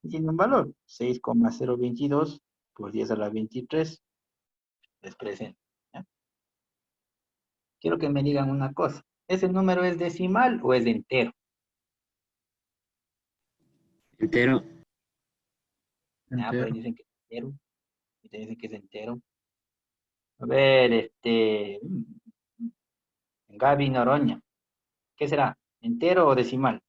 y tiene un valor, 6,022 por 10 a la 23, es presente, ¿ya? Quiero que me digan una cosa, ¿ese número es decimal o es entero? Entero. Ah, por ahí dicen que es entero, y te dicen que es entero. A ver, Gaby Noroña, ¿qué será? ¿Entero o decimal?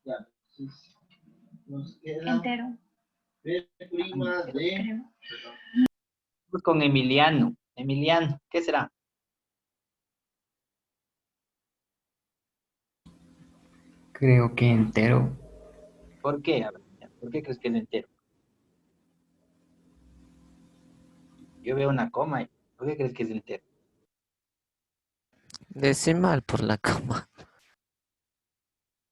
Ya, entonces, nos queda Entero. 3 primas de... Creo. Vamos con Emiliano. Emiliano, ¿qué será? Creo que entero. ¿Por qué? A ver, ¿por qué crees que es entero? Yo veo una coma y ¿por qué crees que es entero? Decimal por la coma.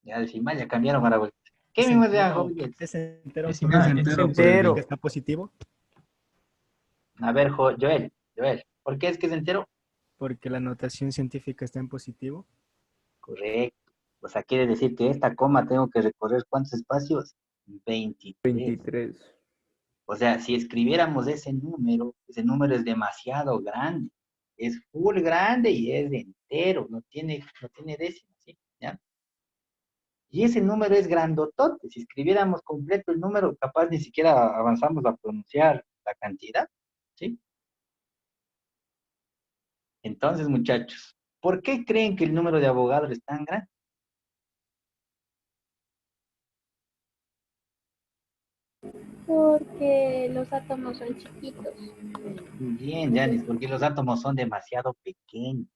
Ya decimal, ya cambiaron ahora. ¿Qué Es mismo es de entero, joven? es entero, Decimal porque entero, significa que está positivo, A ver, Joel, ¿por qué es que es entero? porque la notación científica está en positivo. Correcto. O sea, quiere decir que esta coma tengo que recorrer ¿cuántos espacios? 23. 23. O sea, si escribiéramos ese número es demasiado grande. Es full grande y es entero, no tiene décimas, ¿sí? ¿Ya? Y ese número es grandotote. Si escribiéramos completo el número, capaz ni siquiera avanzamos a pronunciar la cantidad, ¿sí? Entonces, muchachos, ¿por qué creen que el número de Avogadro es tan grande? Porque los átomos son chiquitos. Bien, Janis, porque los átomos son demasiado pequeños.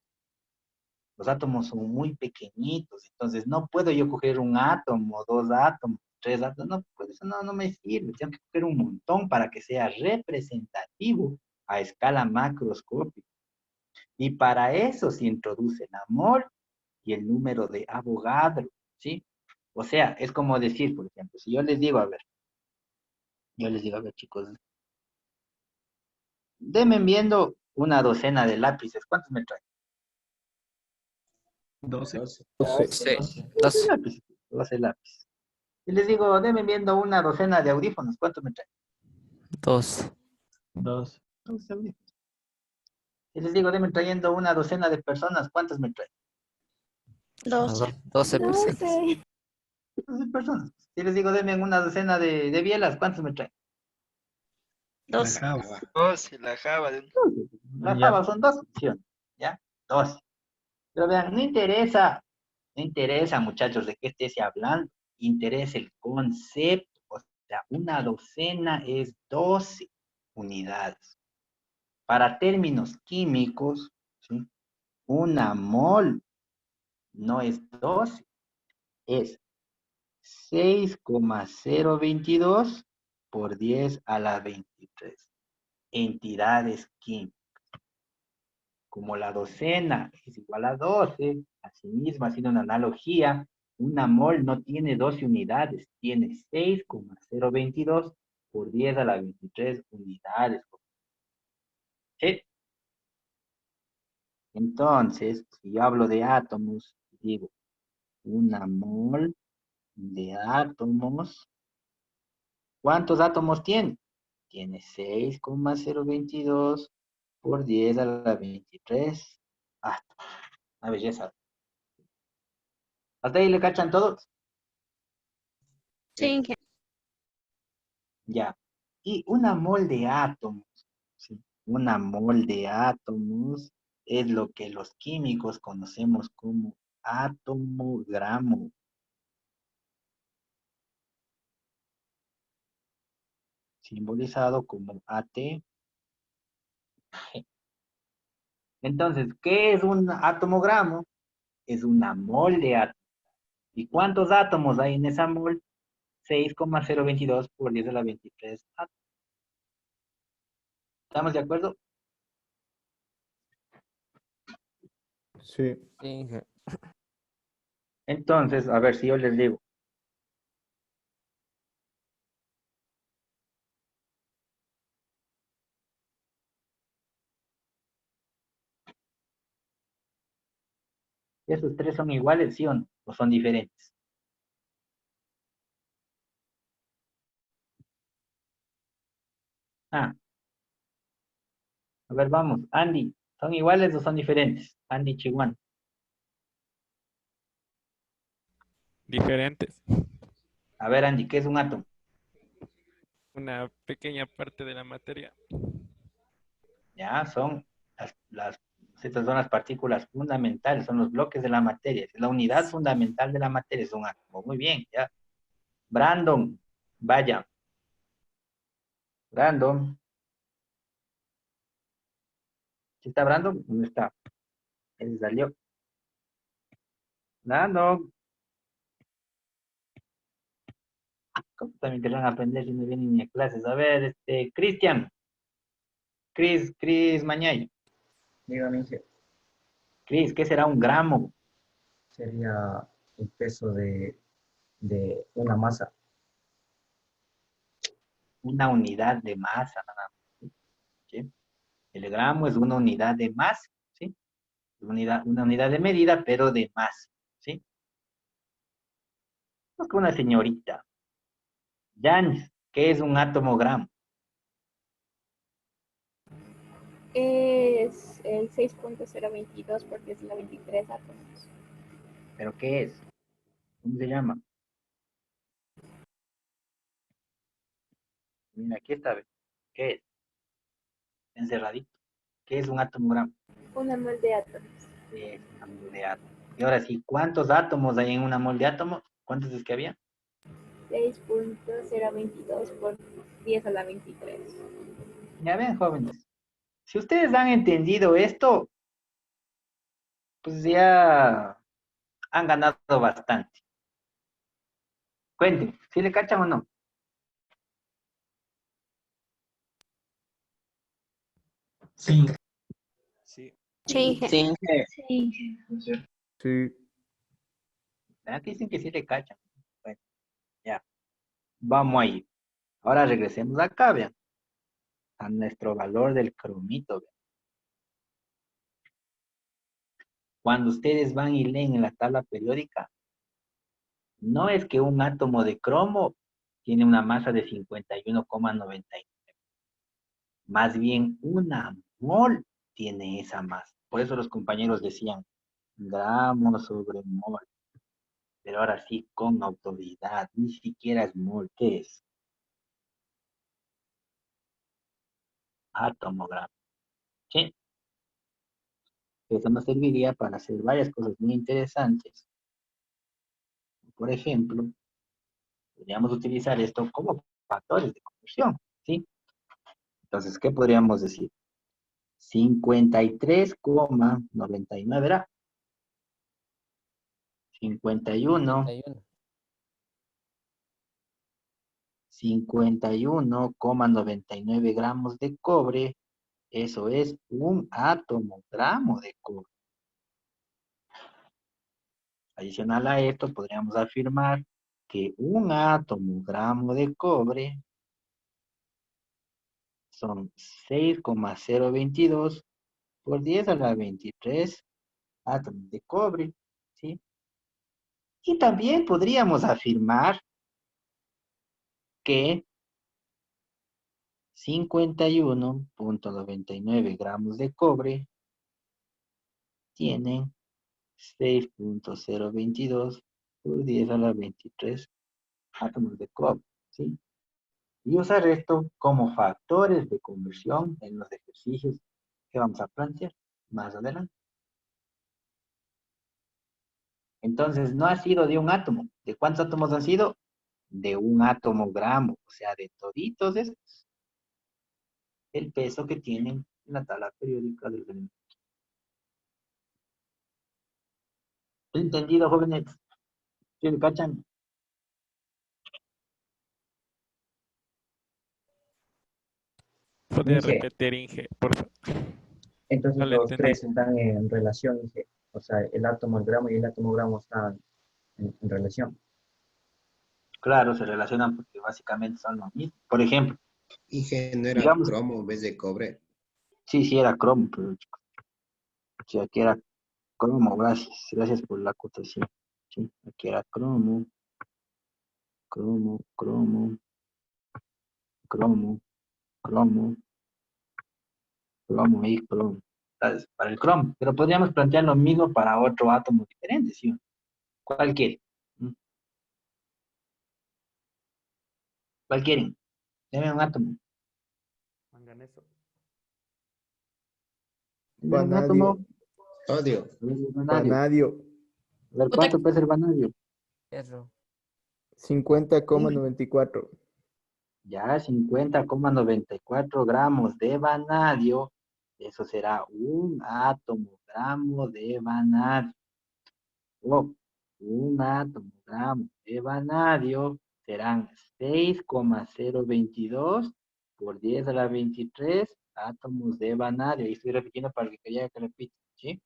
Los átomos son muy pequeñitos, entonces no puedo yo coger un átomo, dos átomos, tres átomos, no, pues eso no me sirve. Tengo que coger un montón para que sea representativo a escala macroscópica. Y para eso se introduce el amor y el número de Avogadro, ¿sí? O sea, es como decir, por ejemplo, si yo les digo, a ver, chicos, denme viendo una docena de lápices, ¿cuántos me traen? 12. 12. Sí, 12 12. lápices, 12 lápices. Y les digo, denme viendo una docena de audífonos, ¿cuántos me traen? 2. 2. 12 audífonos. Y les digo, denme trayendo una docena de personas, ¿cuántos me traen? 12. 12 personas. 12. 12 personas. Si les digo, denme una docena de bielas, ¿cuántos me traen? 12. La Java. La Ya. Java son dos opciones, ¿ya? 12. Pero vean, no interesa, muchachos, de qué estés hablando. Interesa el concepto. O sea, una docena es 12 unidades. Para términos químicos, ¿sí? Una mol no es 12, es 6,022 por 10 a la 23. Entidades químicas. Como la docena es igual a 12, asimismo, haciendo una analogía, una mol no tiene 12 unidades, tiene 6,022 por 10 a la 23 unidades. ¿Sí? Entonces, si yo hablo de átomos, digo, una mol de átomos, ¿cuántos átomos tiene? Tiene 6,022 por 10 a la 23. Ah, una belleza. ¿Hasta ahí le cachan todos? Sí, Ya. Y una mol de átomos, ¿sí? Una mol de átomos es lo que los químicos conocemos como atomogramo. Simbolizado como AT. Entonces, ¿qué es un atomogramo? Es una mol de átomos. ¿Y cuántos átomos hay en esa mol? 6,022 por 10 a la 23 átomos. ¿Estamos de acuerdo? Sí. Entonces, a ver si yo les digo. ¿Esos tres son iguales, sí o no? ¿O son diferentes? Ah, a ver, vamos. Andy, ¿son iguales o son diferentes? Andy Chihuahua. Diferentes. A ver, Andy, ¿qué es un átomo? Una pequeña parte de la materia. Ya, estas son las partículas fundamentales, son los bloques de la materia. Es la unidad fundamental de la materia, es un átomo. Muy bien, ya. Brandon, vaya. Brandon. ¿Sí está Brandon? ¿Dónde está? Él salió. Brandon. ¿Cómo también querrán aprender si no vienen ni a clases? A ver, Cristian. Cris Mañay. Dígame, Inge, Cris, ¿qué será un gramo? sería el peso de una masa. Una unidad de masa, nada más, ¿sí? El gramo es una unidad de masa, ¿sí? Una unidad de medida, pero de masa, ¿sí? Vamos con una señorita. Jan, ¿qué es un átomo gramo? Es el 6.022 porque es la 23 átomos. ¿Pero qué es? ¿Cómo se llama? Mira, aquí está. ¿Qué es? Encerradito. ¿Qué es un átomo gramo? Una mol de átomos. Es una mol de átomos. Y ahora sí, ¿cuántos átomos hay en una mol de átomos? ¿Cuántos es que había? 6.022 por 10 a la 23. Ya ven, jóvenes. Si ustedes han entendido esto, pues ya han ganado bastante. Cuenten, ¿sí le cachan o no? Sí. Sí. Sí. Sí. Sí. ¿Verdad que dicen que sí le cachan? Bueno, ya. Vamos ahí. Ahora regresemos acá, vean. A nuestro valor del cromito, vean. Cuando ustedes van y leen en la tabla periódica, no es que un átomo de cromo tiene una masa de 51,99. Más bien una mol tiene esa masa. Por eso los compañeros decían gramos sobre mol. Pero ahora sí, con autoridad, ni siquiera es mol. ¿Qué es? Átomo gramo. ¿Sí? Eso nos serviría para hacer varias cosas muy interesantes. Por ejemplo, podríamos utilizar esto como factores de conversión. ¿Sí? Entonces, ¿qué podríamos decir? 53,99 era 51, 51,99 gramos de cobre. Eso es un átomo, gramo de cobre. Adicional a esto, podríamos afirmar que un átomo, gramo de cobre, son 6,022 por 10 a la 23 átomos de cobre, ¿sí? Y también podríamos afirmar que 51,99 gramos de cobre tienen 6,022 por 10 a la 23 átomos de cobre, ¿sí? Y usar esto como factores de conversión en los ejercicios que vamos a plantear más adelante. Entonces, no ha sido de un átomo. ¿De cuántos átomos han sido? De un átomo gramo, o sea, de toditos estos. El peso que tienen en la tabla periódica del elemento. ¿Entendido, jóvenes? ¿Sí me cachan? ¿Podría Inge. repetir, Inge, por favor? Entonces No le los entendí. tres están en relación, Inge. O sea, el átomo, el gramo y el átomo gramo están en relación. Claro, se relacionan porque básicamente son lo mismo. Por ejemplo, Inge, ¿no era digamos, cromo en vez de cobre? sí era cromo, pero sí, aquí era cromo, gracias por la acotación. Sí, aquí era cromo, cromo, cromo, cromo, cromo, cromo y cromo. ¿Sabes? Para el cromo, pero podríamos plantear lo mismo para otro átomo diferente, ¿sí? ¿Cuál quiere? ¿Cuál quieren? Deme un átomo. Manganeso. Deme un Vanadio. átomo. Odio. Vanadio. Vanadio. A ver, ¿cuánto pesa el vanadio? Hierro. 50,94. Ya 50,94 gramos de vanadio. Eso será un átomo gramo de vanadio. O un átomo gramo de vanadio serán 6,022 por 10 a la 23 átomos de vanadio. Y estoy repitiendo para que quería que repita, ¿sí?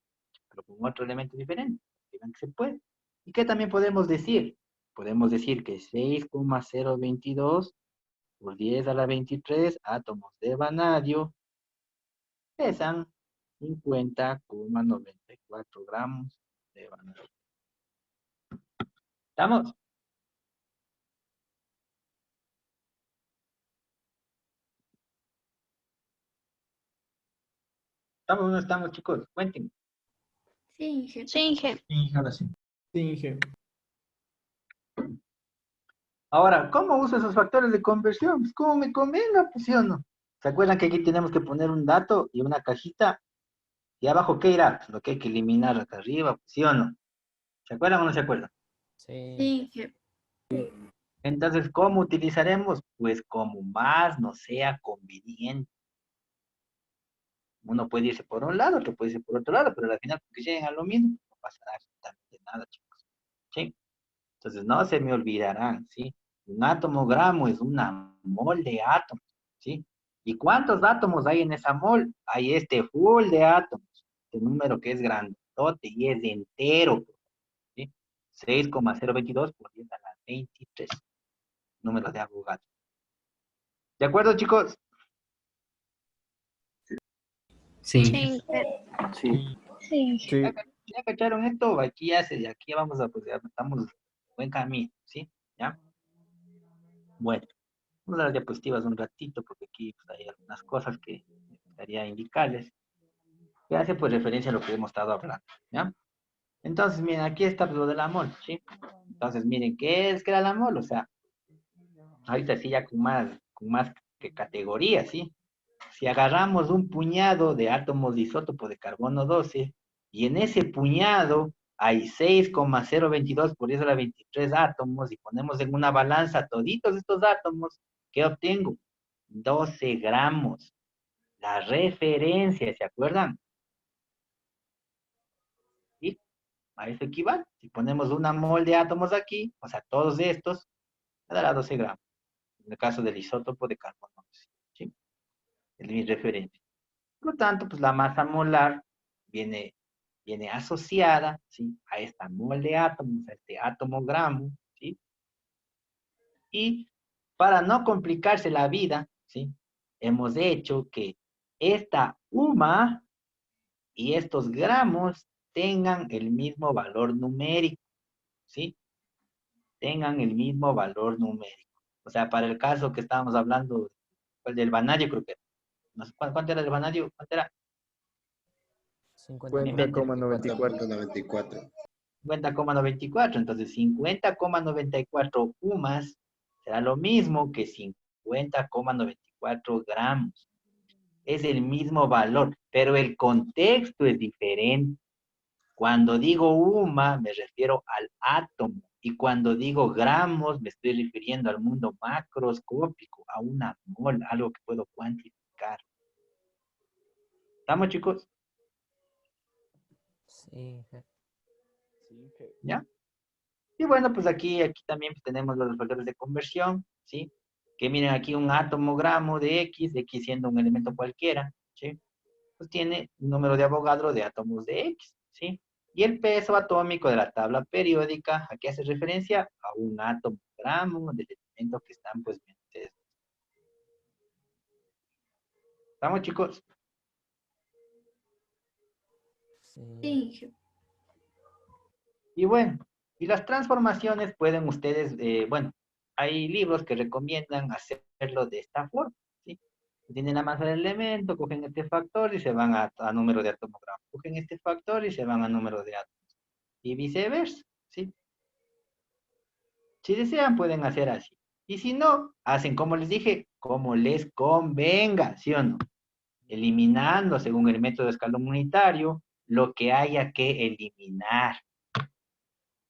Pero con otro elemento diferente. Digan que se puede. ¿Y qué también podemos decir? Podemos decir que 6,022 por 10 a la 23 átomos de vanadio pesan 50,94 gramos de vanadio. ¿Estamos? ¿Estamos o no estamos, chicos? Cuenten. Sí, Inge. Sí, Inge. Sí, ahora sí. Sí, Inge. Ahora, ¿cómo uso esos factores de conversión? Pues como me convenga, pues sí o no. ¿Se acuerdan que aquí tenemos que poner un dato y una cajita? ¿Y abajo qué irá? Pues lo que hay que eliminar acá arriba, pues sí o no. ¿Se acuerdan o no se acuerdan? Sí, Sí. Inge. Entonces, ¿cómo utilizaremos? Pues como más nos sea conveniente. Uno puede irse por un lado, otro puede irse por otro lado, pero al final, porque lleguen a lo mismo, no pasará absolutamente nada, chicos. ¿Sí? Entonces, no se me olvidarán, ¿sí? Un átomo gramo es una mol de átomos, ¿sí? ¿Y cuántos átomos hay en esa mol? Hay este full de átomos, este número que es grandote y es entero, ¿sí? 6,022 por 10 a la 23, número de Avogadro. ¿De acuerdo, chicos? Sí, Sí. Inge. Sí. Sí, Inge. Sí. ¿Ya cacharon esto? Aquí aquí vamos a, pues ya estamos en buen camino, ¿sí? ¿Ya? Bueno, vamos a las diapositivas un ratito porque aquí pues, hay algunas cosas que me gustaría indicarles que hace pues referencia a lo que hemos estado hablando, ¿ya? Entonces, miren, aquí está lo del amor, ¿sí? Entonces, miren, ¿qué es que era el amor? O sea, ahorita sí ya con más que categorías, ¿sí? Si agarramos un puñado de átomos de isótopo de carbono 12 y en ese puñado hay 6,022 por 10 a la 23 átomos y ponemos en una balanza toditos estos átomos, ¿qué obtengo? 12 gramos. La referencia, ¿se acuerdan? ¿Sí? A eso equivale. Si ponemos una mol de átomos aquí, o sea, todos estos, me dará 12 gramos. En el caso del isótopo de carbono 12, ¿sí? Es mi referencia. Por lo tanto, pues la masa molar viene asociada, ¿sí? A esta mol de átomos, a este átomo gramo, ¿sí? Y para no complicarse la vida, ¿sí? Hemos hecho que esta UMA y estos gramos tengan el mismo valor numérico, ¿sí? Tengan el mismo valor numérico. O sea, para el caso que estábamos hablando, el del vanadio, creo que era. No sé, ¿cuánto era el vanadio? ¿Cuánto era? 50,94. 94. 50,94. Entonces, 50,94 UMAS será lo mismo que 50,94 gramos. Es el mismo valor, pero el contexto es diferente. Cuando digo UMA, me refiero al átomo. Y cuando digo gramos, me estoy refiriendo al mundo macroscópico, a una mol, algo que puedo cuantificar. ¿Estamos, chicos? Sí. ¿Ya? Y bueno, pues aquí también pues, tenemos los factores de conversión, ¿sí? que miren aquí un átomo gramo de X siendo un elemento cualquiera, ¿sí? Pues tiene un número de Avogadro de átomos de X, ¿sí? Y el peso atómico de la tabla periódica, ¿a qué hace referencia? A un átomo gramo del elemento que están, pues, bien ustedes. ¿Estamos, chicos? Sí, jefe. Y bueno, y las transformaciones pueden ustedes, bueno, hay libros que recomiendan hacerlo de esta forma, ¿sí? Tienen la masa del elemento, cogen este factor y se van a número de atomogramos. Cogen este factor y se van a número de átomos. Y viceversa, ¿sí? Si desean, pueden hacer así. Y si no, hacen como les dije, como les convenga, ¿sí o no? Eliminando, según el método de escalón unitario, lo que haya que eliminar.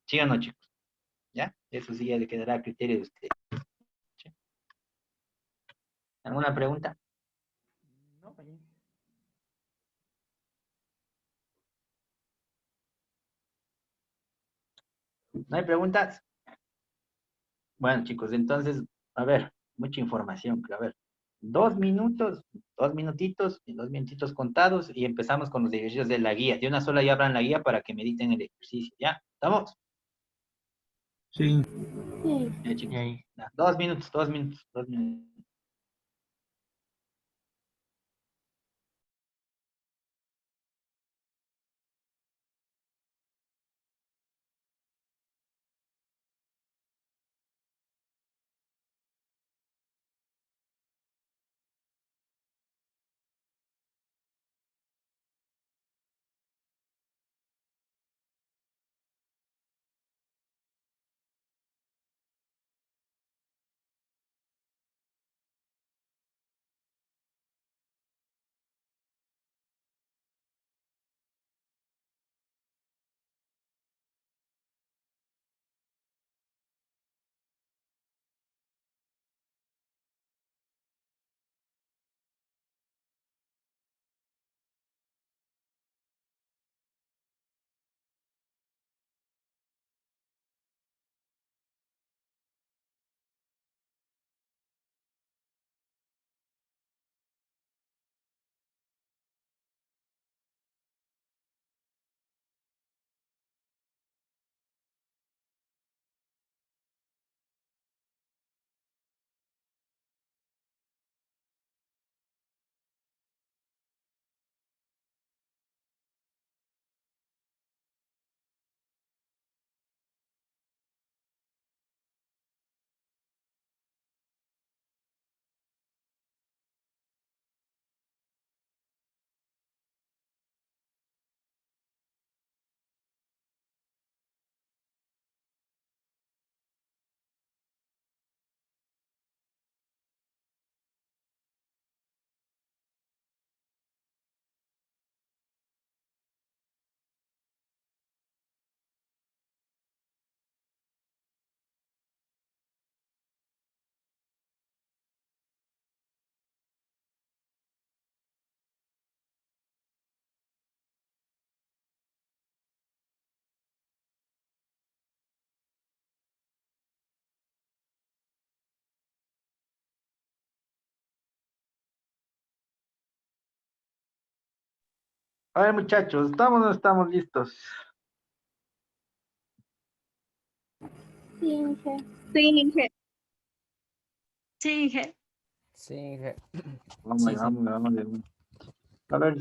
¿Sí o no, chicos? ¿Ya? Eso sí ya le quedará a criterio de ustedes. ¿Sí? ¿Alguna pregunta? No, ¿no hay preguntas? Bueno, chicos, entonces, a ver, mucha información, pero a ver, 2 minutos, 2 minutitos, y 2 minutitos contados, y empezamos con los ejercicios de la guía. De una sola ya abran la guía para que mediten el ejercicio, ¿ya? ¿Estamos? Sí. Ya, chicos. 2 minutos, 2 minutos, 2 minutos. A ver, muchachos, ¿estamos o no estamos listos? Sí, Inge. Sí, Inge. Sí, Inge. Sí, Inge. Vamos, Sí, sí. vamos. A ver,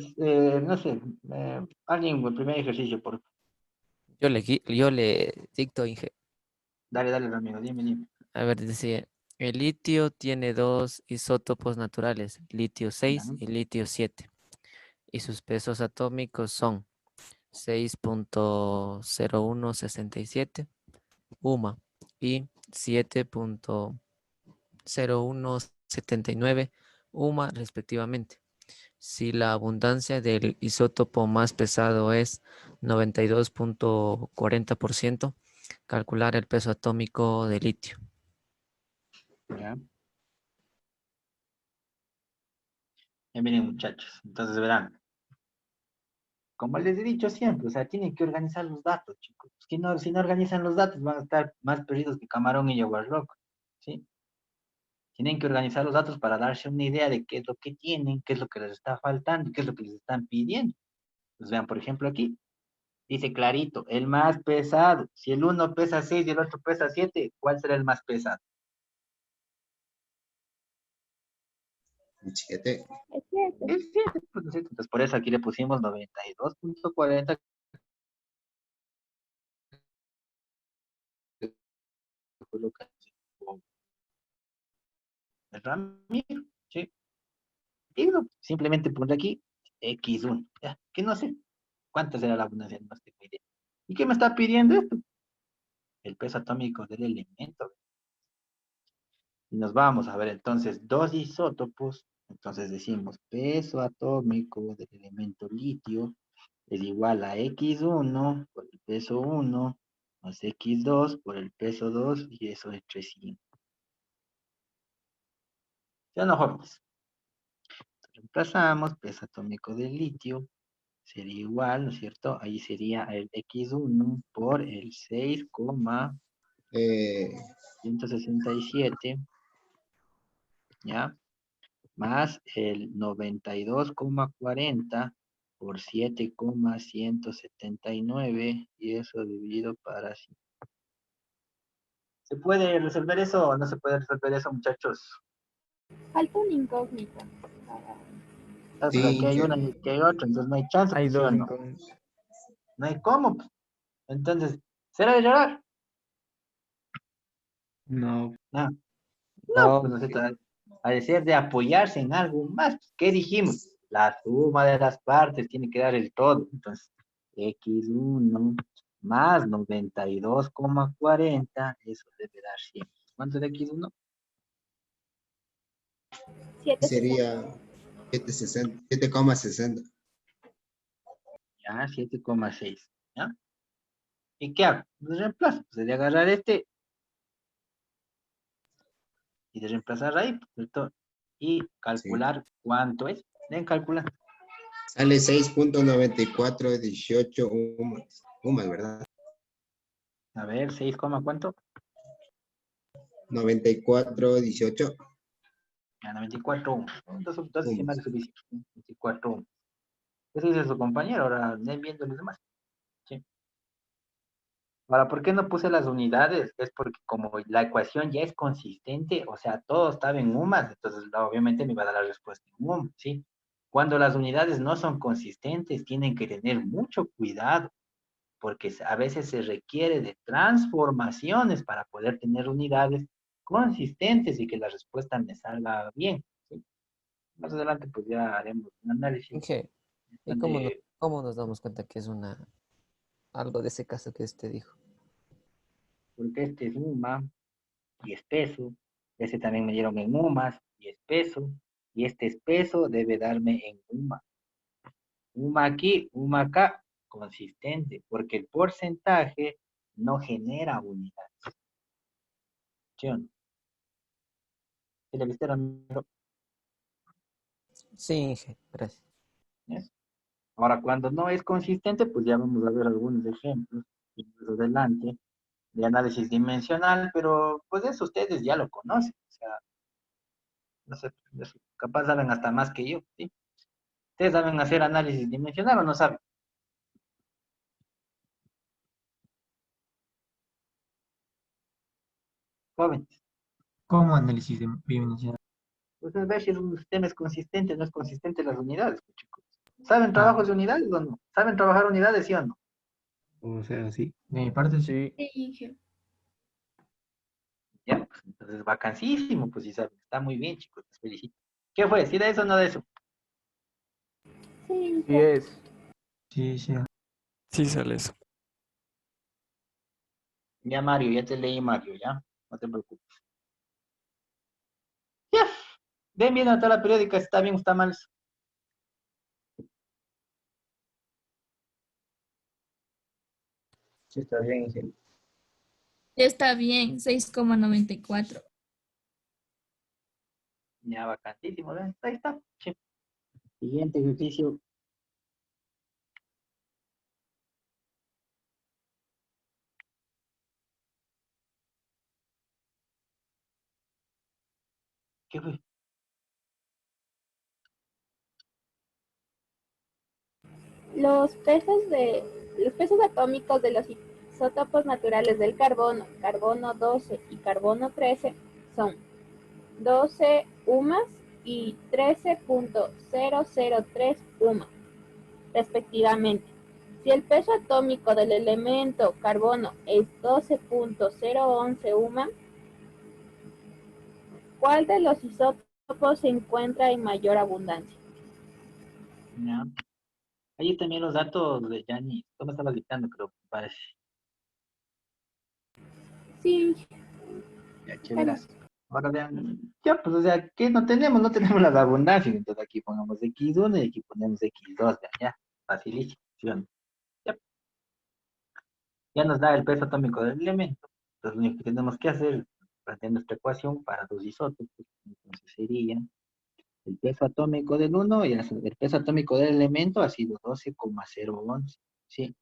no sé, alguien, el primer ejercicio, por favor. Yo le dicto, Inge. Dale, amigo, dime. A ver, decía, el litio tiene dos isótopos naturales, litio 6 y litio 7. Y sus pesos atómicos son 6.0167 UMA y 7.0179 UMA respectivamente. Si la abundancia del isótopo más pesado es 92.40%, calcular el peso atómico de litio. Ya. Ya miren, muchachos, entonces verán. Como les he dicho siempre, o sea, tienen que organizar los datos, chicos. Si no organizan los datos, van a estar más perdidos que camarón y jaguar rock, ¿sí? Tienen que organizar los datos para darse una idea de qué es lo que tienen, qué es lo que les está faltando, qué es lo que les están pidiendo. Pues vean, por ejemplo, aquí. Dice clarito, el más pesado. Si el uno pesa 6 y el otro pesa 7, ¿cuál será el más pesado? 7. Es cierto. Es 7. Pues, ¿no es cierto? Entonces, por eso aquí le pusimos 92.40. El Ramiro, ¿sí? Digo, simplemente pone aquí X1. Ya, que no sé cuánta será la abundancia, no tengo idea. ¿Y qué me está pidiendo esto? El peso atómico del elemento. Y nos vamos a ver entonces dos isótopos. Entonces decimos peso atómico del elemento litio es igual a X1 por el peso 1 más X2 por el peso 2 y eso entre 5. ¿Sí o no, jóvenes? Reemplazamos peso atómico del litio. Sería igual, ¿no es cierto? Ahí sería el X1 por el 6,167, ¿ya? Más el 92,40 por 7,179 y eso dividido para 5. ¿Se puede resolver eso o no se puede resolver eso, muchachos? Falta una incógnita. Ah, pues aquí Sí, hay una y aquí hay otra, entonces no hay chance, Hay pues, ¿sí o dos no? incógnitas. No hay cómo, pues. Entonces, ¿será de llorar? No. No. No, No, pues no sé, a decir de apoyarse en algo más. ¿Qué dijimos? La suma de las partes tiene que dar el todo. Entonces, X1 más 92,40, eso debe dar 100. ¿Cuánto es X1? 760. sería 7,60. 7,60. Ya, 7,6. ¿Ya? ¿Y qué hago? Pues reemplazo. Pues de agarrar este y de reemplazar ahí, ¿cierto? Y calcular cuánto es. Ven, calcular. Sale 6,9418 UMAS, ¿verdad? A ver, 6, ¿cuánto? 9418. Ya, 94. Dos decimales suficientes. 24. Eso dice su compañero, ahora ven viendo los demás. ¿Sí? Ahora, ¿por qué no puse las unidades? Es porque como la ecuación ya es consistente, o sea, todo estaba en UMAS, entonces obviamente me iba a dar la respuesta en UM, ¿sí? Cuando las unidades no son consistentes, tienen que tener mucho cuidado, porque a veces se requiere de transformaciones para poder tener unidades consistentes y que la respuesta me salga bien, ¿sí? Más adelante pues ya haremos un análisis Inge, ¿y bastante. cómo nos damos cuenta que es algo de ese caso que usted dijo? Porque este es UMA y espeso, este también me dieron en UMAS y espeso, y este espeso debe darme en UMA. UMA aquí, UMA acá, consistente, porque el porcentaje no genera unidades. ¿Sí o no? ¿Sí le viste, Ramiro? Sí, Inge, gracias. ¿Yes? Ahora, cuando no es consistente, pues ya vamos a ver algunos ejemplos más adelante de análisis dimensional, pero pues eso ustedes ya lo conocen, o sea, no sé, capaz saben hasta más que yo, ¿sí? ¿Ustedes saben hacer análisis dimensional o no saben? Jóvenes. ¿Cómo análisis bidimensional? Pues es ver si un sistema es consistente o no es consistente las unidades, pues, chicos. ¿Saben Ah, trabajos de unidades o no? ¿Saben trabajar unidades, sí o no? o sea, sí. De mi parte, sí. Sí, Inge. Ya, pues entonces vacancísimo, pues sí saben. Está muy bien, chicos, les felicito. ¿Qué fue? ¿Sí de eso o no de eso? Sí, Sí es. Sí, sí. Sí sale eso. Ya, Mario, ya te leí, Mario, ya. No te preocupes. Ya. Ven bien a la periódica, si está bien o está mal. Sí, está bien, Ingel. Ya está bien, 6,94. Ya, vacantísimo, ¿ven? Ahí está. Sí. Siguiente ejercicio. Los pesos atómicos de los isótopos naturales del carbono, carbono 12 y carbono 13, son 12 UMAS y 13.003 UMAS, respectivamente. Si el peso atómico del elemento carbono es 12.011 UMA, ¿cuál de los isótopos se encuentra en mayor abundancia? Ya. Ahí también los datos de Yanni. Tú me estabas dictando, creo, parece. Sí. Ya, chéveras. Ahora vean, ya, pues, o sea, ¿qué no tenemos? No tenemos las abundancias. Entonces aquí pongamos X1 y aquí ponemos X2, vean, ya, facilísimo. ¿Sí o no? Ya nos da el peso atómico del elemento. Entonces lo único que tenemos que hacer es plantear nuestra ecuación para dos isótopos. Entonces sería el peso atómico del uno y el peso atómico del elemento ha sido 12,011. Sí,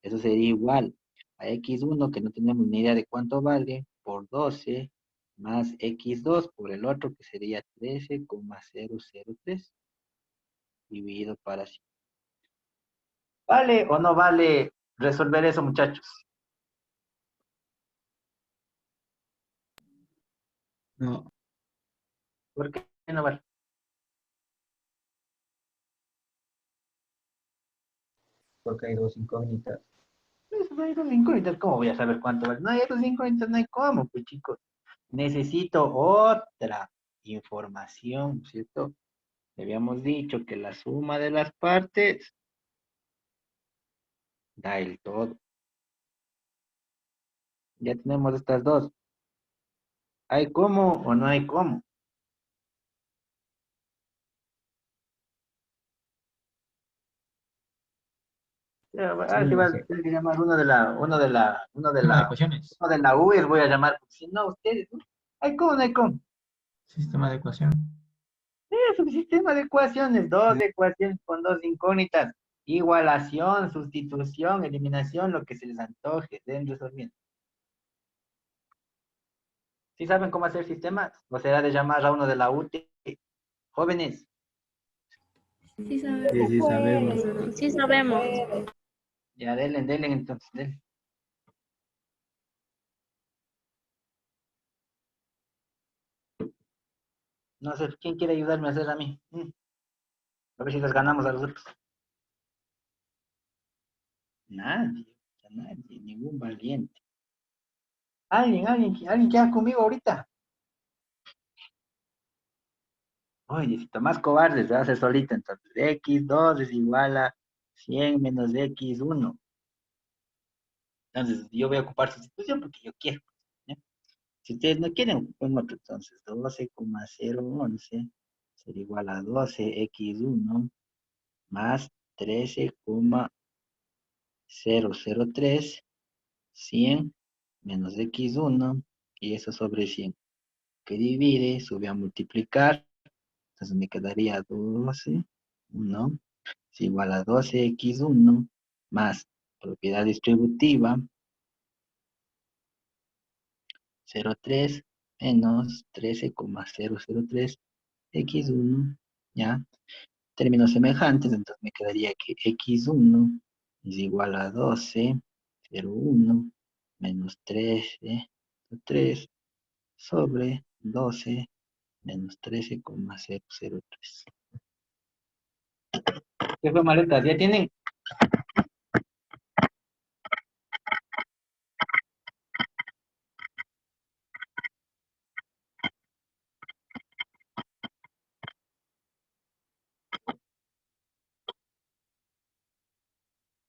eso sería igual a X1, que no tenemos ni idea de cuánto vale, por 12, más X2 por el otro, que sería 13,003, dividido para 100. ¿Vale o no vale resolver eso, muchachos? No. ¿Por qué no vale? Porque hay dos incógnitas. Pues no hay dos incógnitas, ¿cómo voy a saber cuánto vale? No hay dos incógnitas, no hay cómo, pues chicos. Necesito otra información, ¿cierto? Habíamos dicho que la suma de las partes da el todo. Ya tenemos estas dos. ¿Hay cómo o no hay cómo? Sí, Ahora sí va a tener que llamar Sistema de ecuaciones. uno de la U y les voy a llamar, porque si no, ustedes, ¿no? ¿Hay cómo, no hay cómo? Sistema de ecuación. Es un sistema de ecuaciones, dos ecuaciones con dos incógnitas. Igualación, sustitución, eliminación, lo que se les antoje, deben resolviendo. ¿Sí saben cómo hacer sistemas? ¿O será de llamar a uno de la UTE? Jóvenes. Sí sabemos. Sí, sí, sabemos. Sí sabemos. Ya, denle entonces, denle. No sé, ¿quién quiere ayudarme a hacer a mí? A ver si les ganamos a los otros. Nadie, nadie, ningún valiente. Alguien que haga conmigo ahorita. Oye, si Tomás cobardes, va a hacer solito, entonces X2 es igual a 100 menos X1. Entonces yo voy a ocupar sustitución porque yo quiero. ¿Ya? Si ustedes no quieren, ocupen otro. Entonces 12,011 será igual a 12X1 más 13,003, 100 menos X1 y eso sobre 100. Que divide, sube a multiplicar. Entonces me quedaría 12, 1, es igual a 12X1 más propiedad distributiva 0,3 menos 13,003 X1, ¿ya? Términos semejantes, entonces me quedaría que X1 es igual a 12,01 menos 13,03 sobre 12 menos 13,003. ¿Qué fue, maletas? ¿Ya tienen?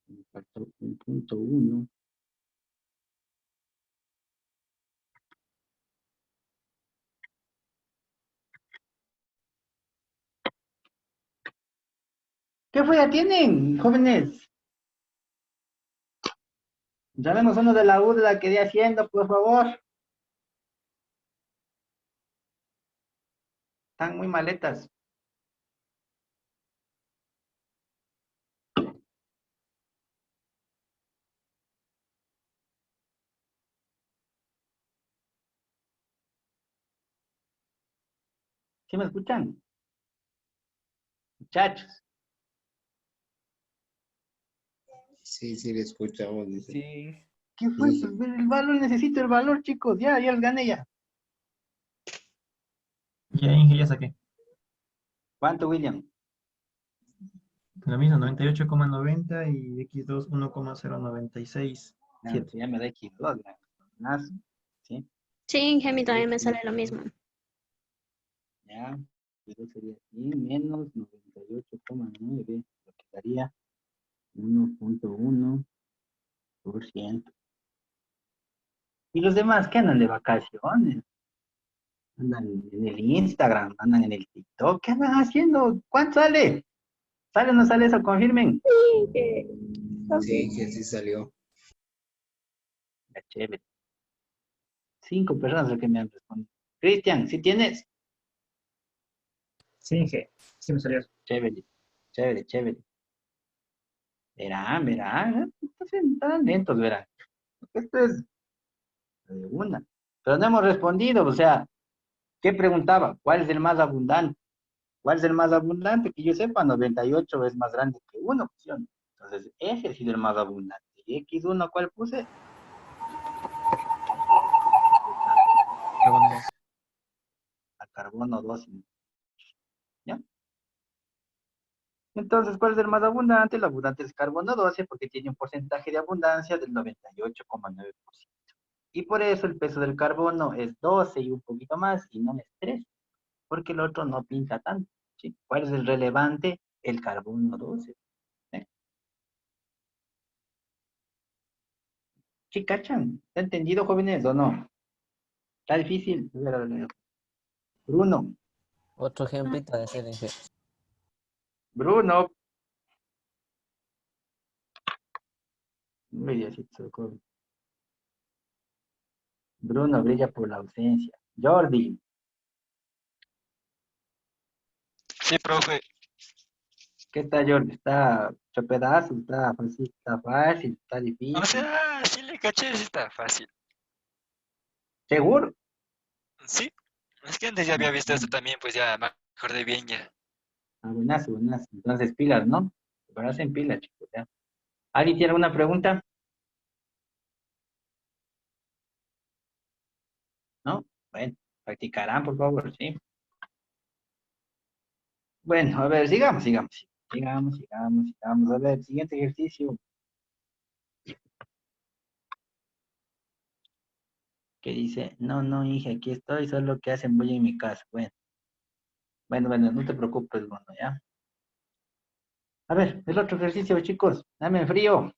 Me faltó un punto 1. ¿Qué fue? ¿Ya tienen, jóvenes? Llamemos uno de la U de la que dé haciendo, por favor. Están muy maletas. ¿Sí me escuchan? Muchachos. Sí, sí, le escuchamos, dice. Sí. ¿Qué fue eso? El valor, necesito el valor, chicos. Ya los gané ya. Ya, Inge, ya saqué. ¿Cuánto, William? Lo mismo, 98,90 y X2, 1,096. Ya, ya me da X2, más. ¿Sí? Sí, Inge, a mí también me sale lo mismo. Ya. Eso sería así, menos 98,9, lo que daría 1.1%. ¿Y los demás qué andan de vacaciones? Andan en el Instagram, andan en el TikTok. ¿Qué andan haciendo? ¿Cuánto sale? ¿Sale o no sale eso? Confirmen. Sí, que sí salió. Ya, chévere. 5 personas lo que me han respondido. Cristian, ¿sí tienes? Sí, Inge, sí me salió. Chévere, chévere, chévere. Verán. Están lentos, verán. Esto es de una. Pero no hemos respondido, o sea, ¿qué preguntaba? ¿Cuál es el más abundante? ¿Cuál es el más abundante? Que yo sepa, 98 es más grande que 1 opción. Entonces, ese ha sido el más abundante. ¿Y X1 cuál puse? A carbono 2. ¿Ya? Entonces, ¿cuál es el más abundante? El abundante es carbono 12 porque tiene un porcentaje de abundancia del 98,9%. Y por eso el peso del carbono es 12 y un poquito más y no es 3, porque el otro no pinta tanto. ¿Sí? ¿Cuál es el relevante? El carbono 12. ¿Sí? ¿Sí cachan? ¿Está entendido, jóvenes, o no? Está difícil. Bruno, Otro ejemplito de ser Inge. Bruno. Uy, Diosito, socorro. Bruno brilla por la ausencia. Jordi, Sí, profe. ¿qué tal, Jordi? ¿Está hecho pedazos? ¿Está fácil? ¿Está O difícil? sea, sí le caché, sí está fácil. ¿Seguro? Sí, es que antes ya había visto esto también, pues ya me acordé bien ya. Ah, buenazo, buenazo. Entonces, pilas, ¿no? Prepararse en pilas, chicos, ya. ¿Alguien tiene alguna pregunta? ¿No? Bueno, practicarán, por favor, ¿sí? Bueno, a ver, sigamos. A ver, siguiente ejercicio. Que dice, no, hija, aquí estoy, solo que hacen bulla en mi casa. Bueno, no te preocupes, bueno, ¿ya? A ver, el otro ejercicio, chicos. Dame frío.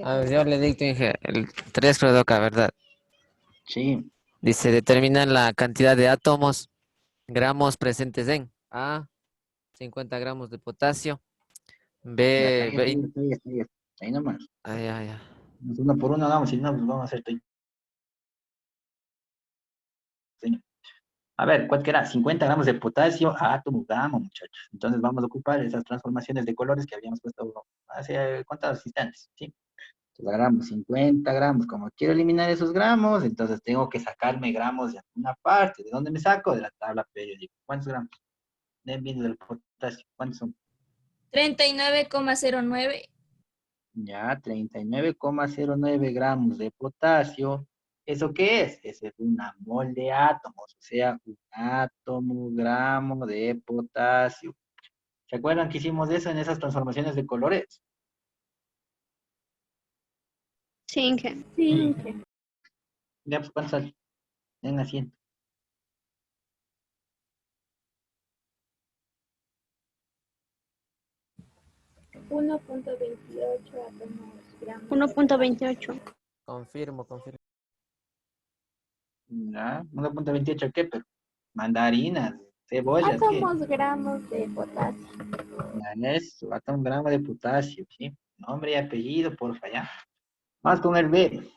A ver, yo le dicto, Inge. El 3 creo que toca, ¿verdad? Sí. Dice, determina la cantidad de átomos, gramos presentes en A, 50 gramos de potasio, Ya, B, 20. está ahí. Ahí nomás. Ya. Uno por uno vamos, si no, pues vamos a hacer todo. A ver, ¿cuál que era? 50 gramos de potasio a átomo gramo, muchachos. Entonces vamos a ocupar esas transformaciones de colores que habíamos puesto hace cuántos instantes, ¿sí? Entonces agarramos 50 gramos. Como quiero eliminar esos gramos, entonces tengo que sacarme gramos de alguna parte. ¿De dónde me saco? De la tabla periódica. ¿Cuántos gramos? Den bien del potasio. ¿Cuántos son? 39,09. Ya, 39,09 gramos de potasio. ¿Eso qué es? Ese es una mol de átomos, o sea, un átomo gramo de potasio. ¿Se acuerdan que hicimos eso en esas transformaciones de colores? Sí, Inge. Ya, pues, ¿cuánto sale? En asiento. 1.28 átomos gramos. 1.28. Confirmo. Ya, 1.28, ¿qué? Pero mandarinas, cebollas, ¿qué? Átomos gramos de potasio. Ya, eso, átomo gramo de potasio, ¿sí? Nombre y apellido, porfa, ya. Vamos con el B.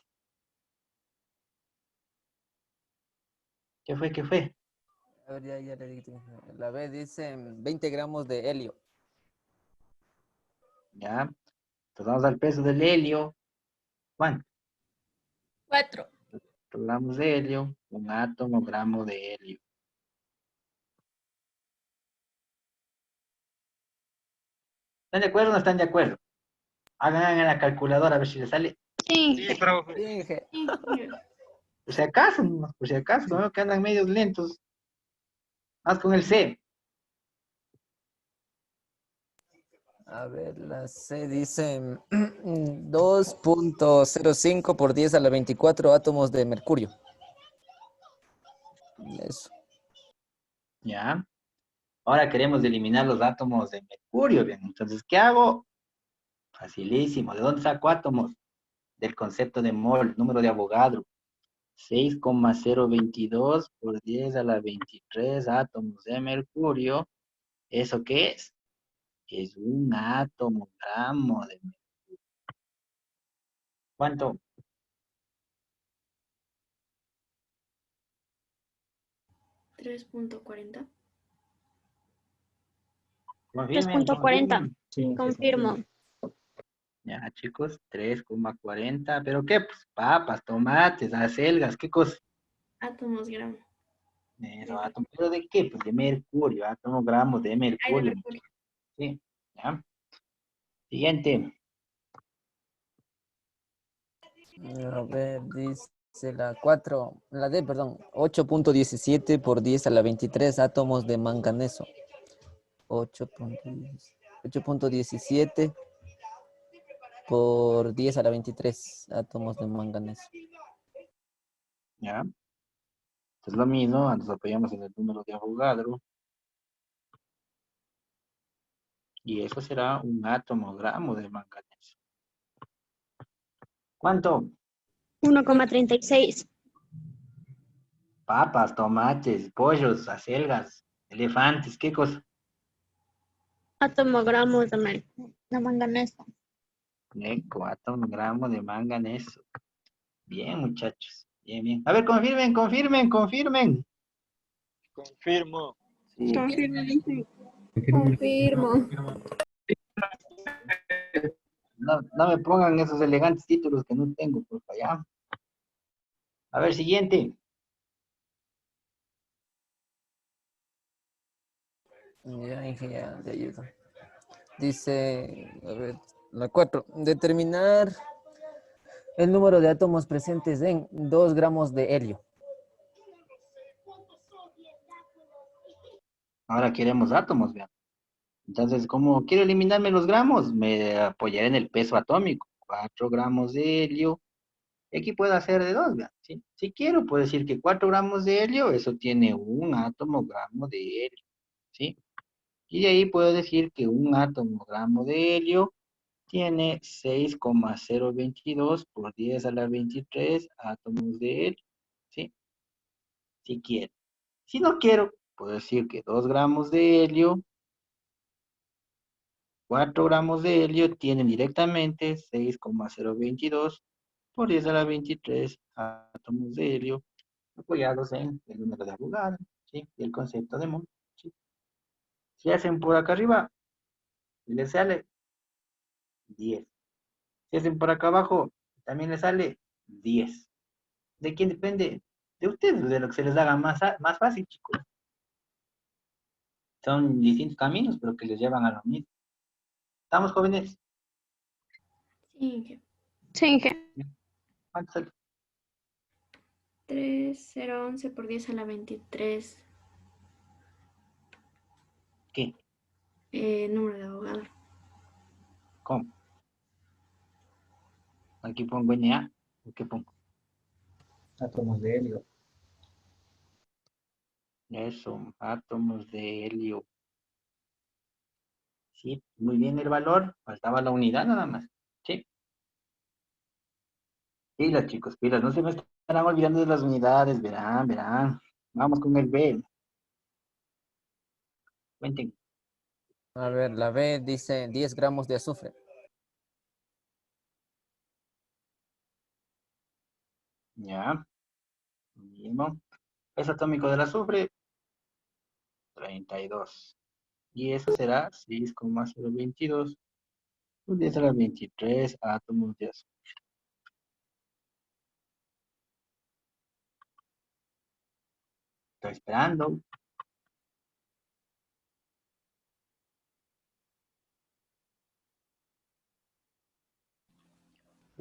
¿Qué fue? A ver, ya le dicto, Inge. La B dice 20 gramos de helio. Ya, entonces vamos al peso del helio. ¿Cuánto? 4. Gramos de helio, un átomo gramo de helio. ¿Están de acuerdo o no están de acuerdo? Hagan en la calculadora a ver si les sale. Sí. Sí, profe. Por si acaso, ¿no? Que andan medios lentos. Más con el C. A ver, la C dice 2.05 por 10 a la 24 átomos de mercurio. Eso. Ya. Ahora queremos eliminar los átomos de mercurio, bien. Entonces, ¿qué hago? Facilísimo. ¿De dónde saco átomos? Del concepto de mol, número de Avogadro. 6,022 por 10 a la 23 átomos de mercurio. ¿Eso qué es? Es un átomo, gramo de mercurio. ¿Cuánto? $3.40. Confirmen, 3.40. confirmen. Sí, Confirmo. Ya, chicos, 3,40. ¿Pero qué? Pues papas, tomates, acelgas, ¿qué cosa? Átomos gramo. Eso, átomo. ¿Pero de qué? Pues de mercurio, átomo, gramos de Ay, de mercurio. mercurio. Sí, ya. Siguiente. A ver, dice la 4, la D, perdón, 8.17 por 10 a la 23 átomos de manganeso. 8.17 por 10 a la 23 átomos de manganeso. Ya. Es lo mismo, nos apoyamos en el número de Avogadro. Y eso será un átomo, gramo de manganeso. ¿Cuánto? 1,36. Papas, tomates, pollos, acelgas, elefantes, ¿qué cosa? Gramos de manganeso. Eco, átomo, gramo de manganeso. Bien, muchachos. Bien, bien. A ver, confirmen, confirmen, confirmen. Confirmo. Sí. Confirmo. No, no me pongan esos elegantes títulos que no tengo, por allá. A ver, siguiente. Ya, ingeniero de ayuda. Dice, a ver, la 4, determinar el número de átomos presentes en 2 gramos de helio. Ahora queremos átomos, vean. Entonces, como quiero eliminarme los gramos, me apoyaré en el peso atómico. 4 gramos de helio. Y aquí puedo hacer de dos, vean. ¿Sí? Si quiero, puedo decir que 4 gramos de helio, eso tiene un átomo gramo de helio. ¿Sí? Y de ahí puedo decir que un átomo gramo de helio tiene 6,022 por 10 a la 23 átomos de helio. ¿Sí? Si quiero. Si no quiero, puedo decir que 2 gramos de helio, 4 gramos de helio tienen directamente 6,022 por 10 a la 23 átomos de helio apoyados en el número de Avogadro, ¿sí? Y el concepto de mol, ¿sí? Si hacen por acá arriba, les sale 10. Si hacen por acá abajo, también les sale 10. ¿De quién depende? De ustedes, de lo que se les haga más fácil, chicos. Son distintos caminos, pero que les llevan a lo mismo. ¿Estamos, jóvenes? Sí. ¿Cuánto sale? 3,011 por 10 a la 23. ¿Qué? Número de Avogadro. ¿Cómo? Aquí pongo Na. ¿Qué pongo? átomos de helio. Eso, átomos de helio. Sí, muy bien el valor. Faltaba la unidad nada más. Sí. Pilas, chicos, pilas. No se me estarán olvidando de las unidades. Verán, verán. Vamos con el B. Cuenten. A ver, la B dice 10 gramos de azufre. Ya. Lo mismo. Peso atómico del azufre, 32. Y eso será 6,022 por 10 a la 23 átomos de azufre. Estoy esperando. ¿Qué?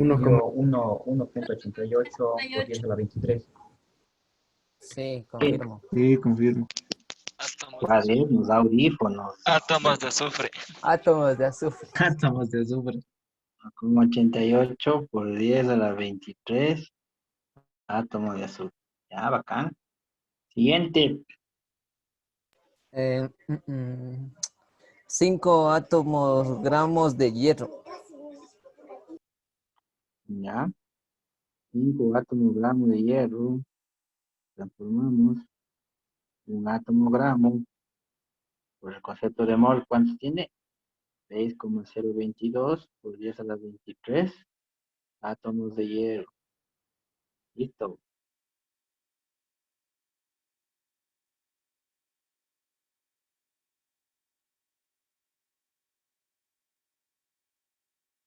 Yo 1.88 por 10 a la 23. Sí, confirmo. Sí, confirmo. Cuadernos, audífonos. Átomos de azufre. Átomos de azufre. Átomos de azufre. Con 88 por 10 a la 23 átomos de azufre. Ya, bacán. Siguiente. 5 átomos gramos de hierro. Ya. 5 átomos gramos de hierro. Transformamos un átomo gramo por el concepto de mol. ¿Cuánto tiene? 6,022 por 10 a la 23 átomos de hierro. Listo.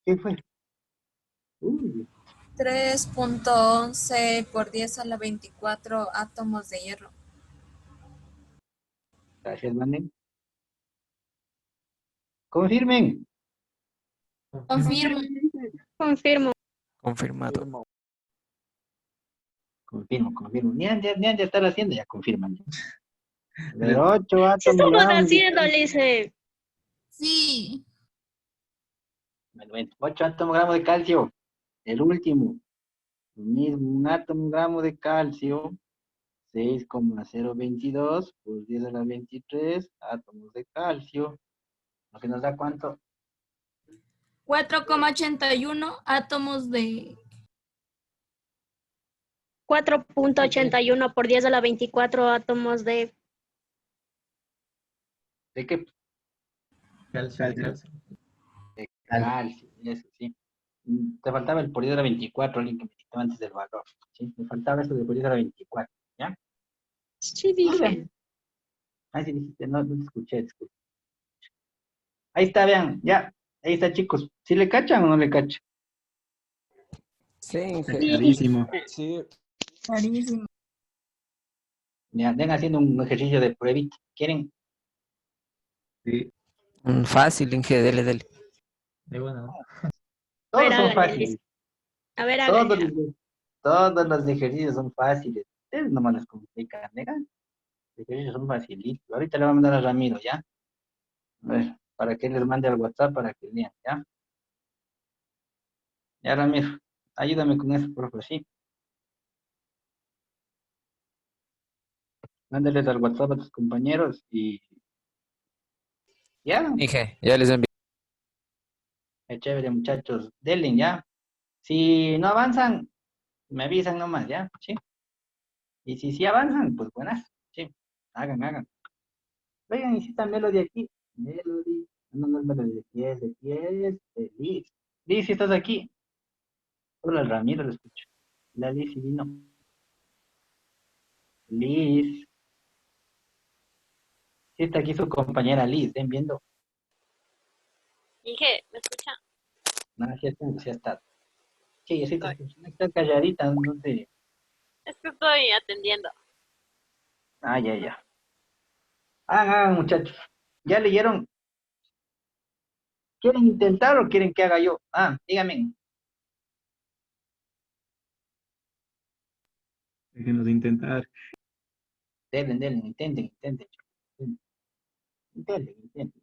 ¿Qué fue? Uy, 3.11 por 10 a la 24 átomos de hierro. gracias, Manen. Confirmen. Confirmo. Confirmo. Confirmado. Confirmo. Ni han de estar haciendo, ya confirman. Pero 8 ¿Qué átomos estamos gramos. haciendo, Lice? Sí. Bueno, 8 átomos gramos de calcio. El último. Mismo, un átomo gramo de calcio. 6,022 por 10 a la 23 átomos de calcio. Lo que nos da cuánto. 4,81 átomos de 4.81 por 10 a la 24 átomos de... ¿De qué? Calcio. De calcio, eso sí. Te faltaba el por 10 a la 24, alguien que me quitó antes del valor. ¿Sí? Me faltaba eso de por 10 a la 24. ¿Ya? Sí, dije. Ah, sí, dijiste, no te escuché, disculpe. Ahí está, vean, ya. Ahí está, chicos. ¿Sí le cachan o no le cachan? Sí, Clarísimo. Sí. Clarísimo. Ya, ven haciendo un ejercicio de pruebita. ¿Quieren? Sí. Fácil, Inge, dele. De bueno. Todos son hágale, fáciles. Lice. A ver, Todos hágale. todos los ejercicios son fáciles. Ustedes no me los complican, ¿verdad? Los ejercicios son facilitos. Ahorita le voy a mandar a Ramiro, ¿ya? A ver, para que les mande al WhatsApp para que lean, ¿ya? Ya, Ramiro, ayúdame con eso, por favor, sí. Mándales al WhatsApp a tus compañeros y ya. Inge, ya les envío. Chévere, muchachos. Denle, ¿ya? Si no avanzan, me avisan nomás, ¿ya? Sí. Y si sí avanzan, pues buenas. Sí. Hagan. Oigan, y si está Melody aquí. Melody. No es Melody, de Liz. Liz, si estás aquí. Hola, Ramiro, lo escucho. La Liz sí vino. Liz. Sí está aquí su compañera Liz, ven viendo. Dije, ¿me escucha? No, sí está. Sí, sí está calladita, no sé. Es que estoy atendiendo. Ah, ya. Muchachos. ¿Ya leyeron? ¿Quieren intentar o quieren que haga yo? Díganme. Déjenos de intentar. Denle, intenten. Intenten.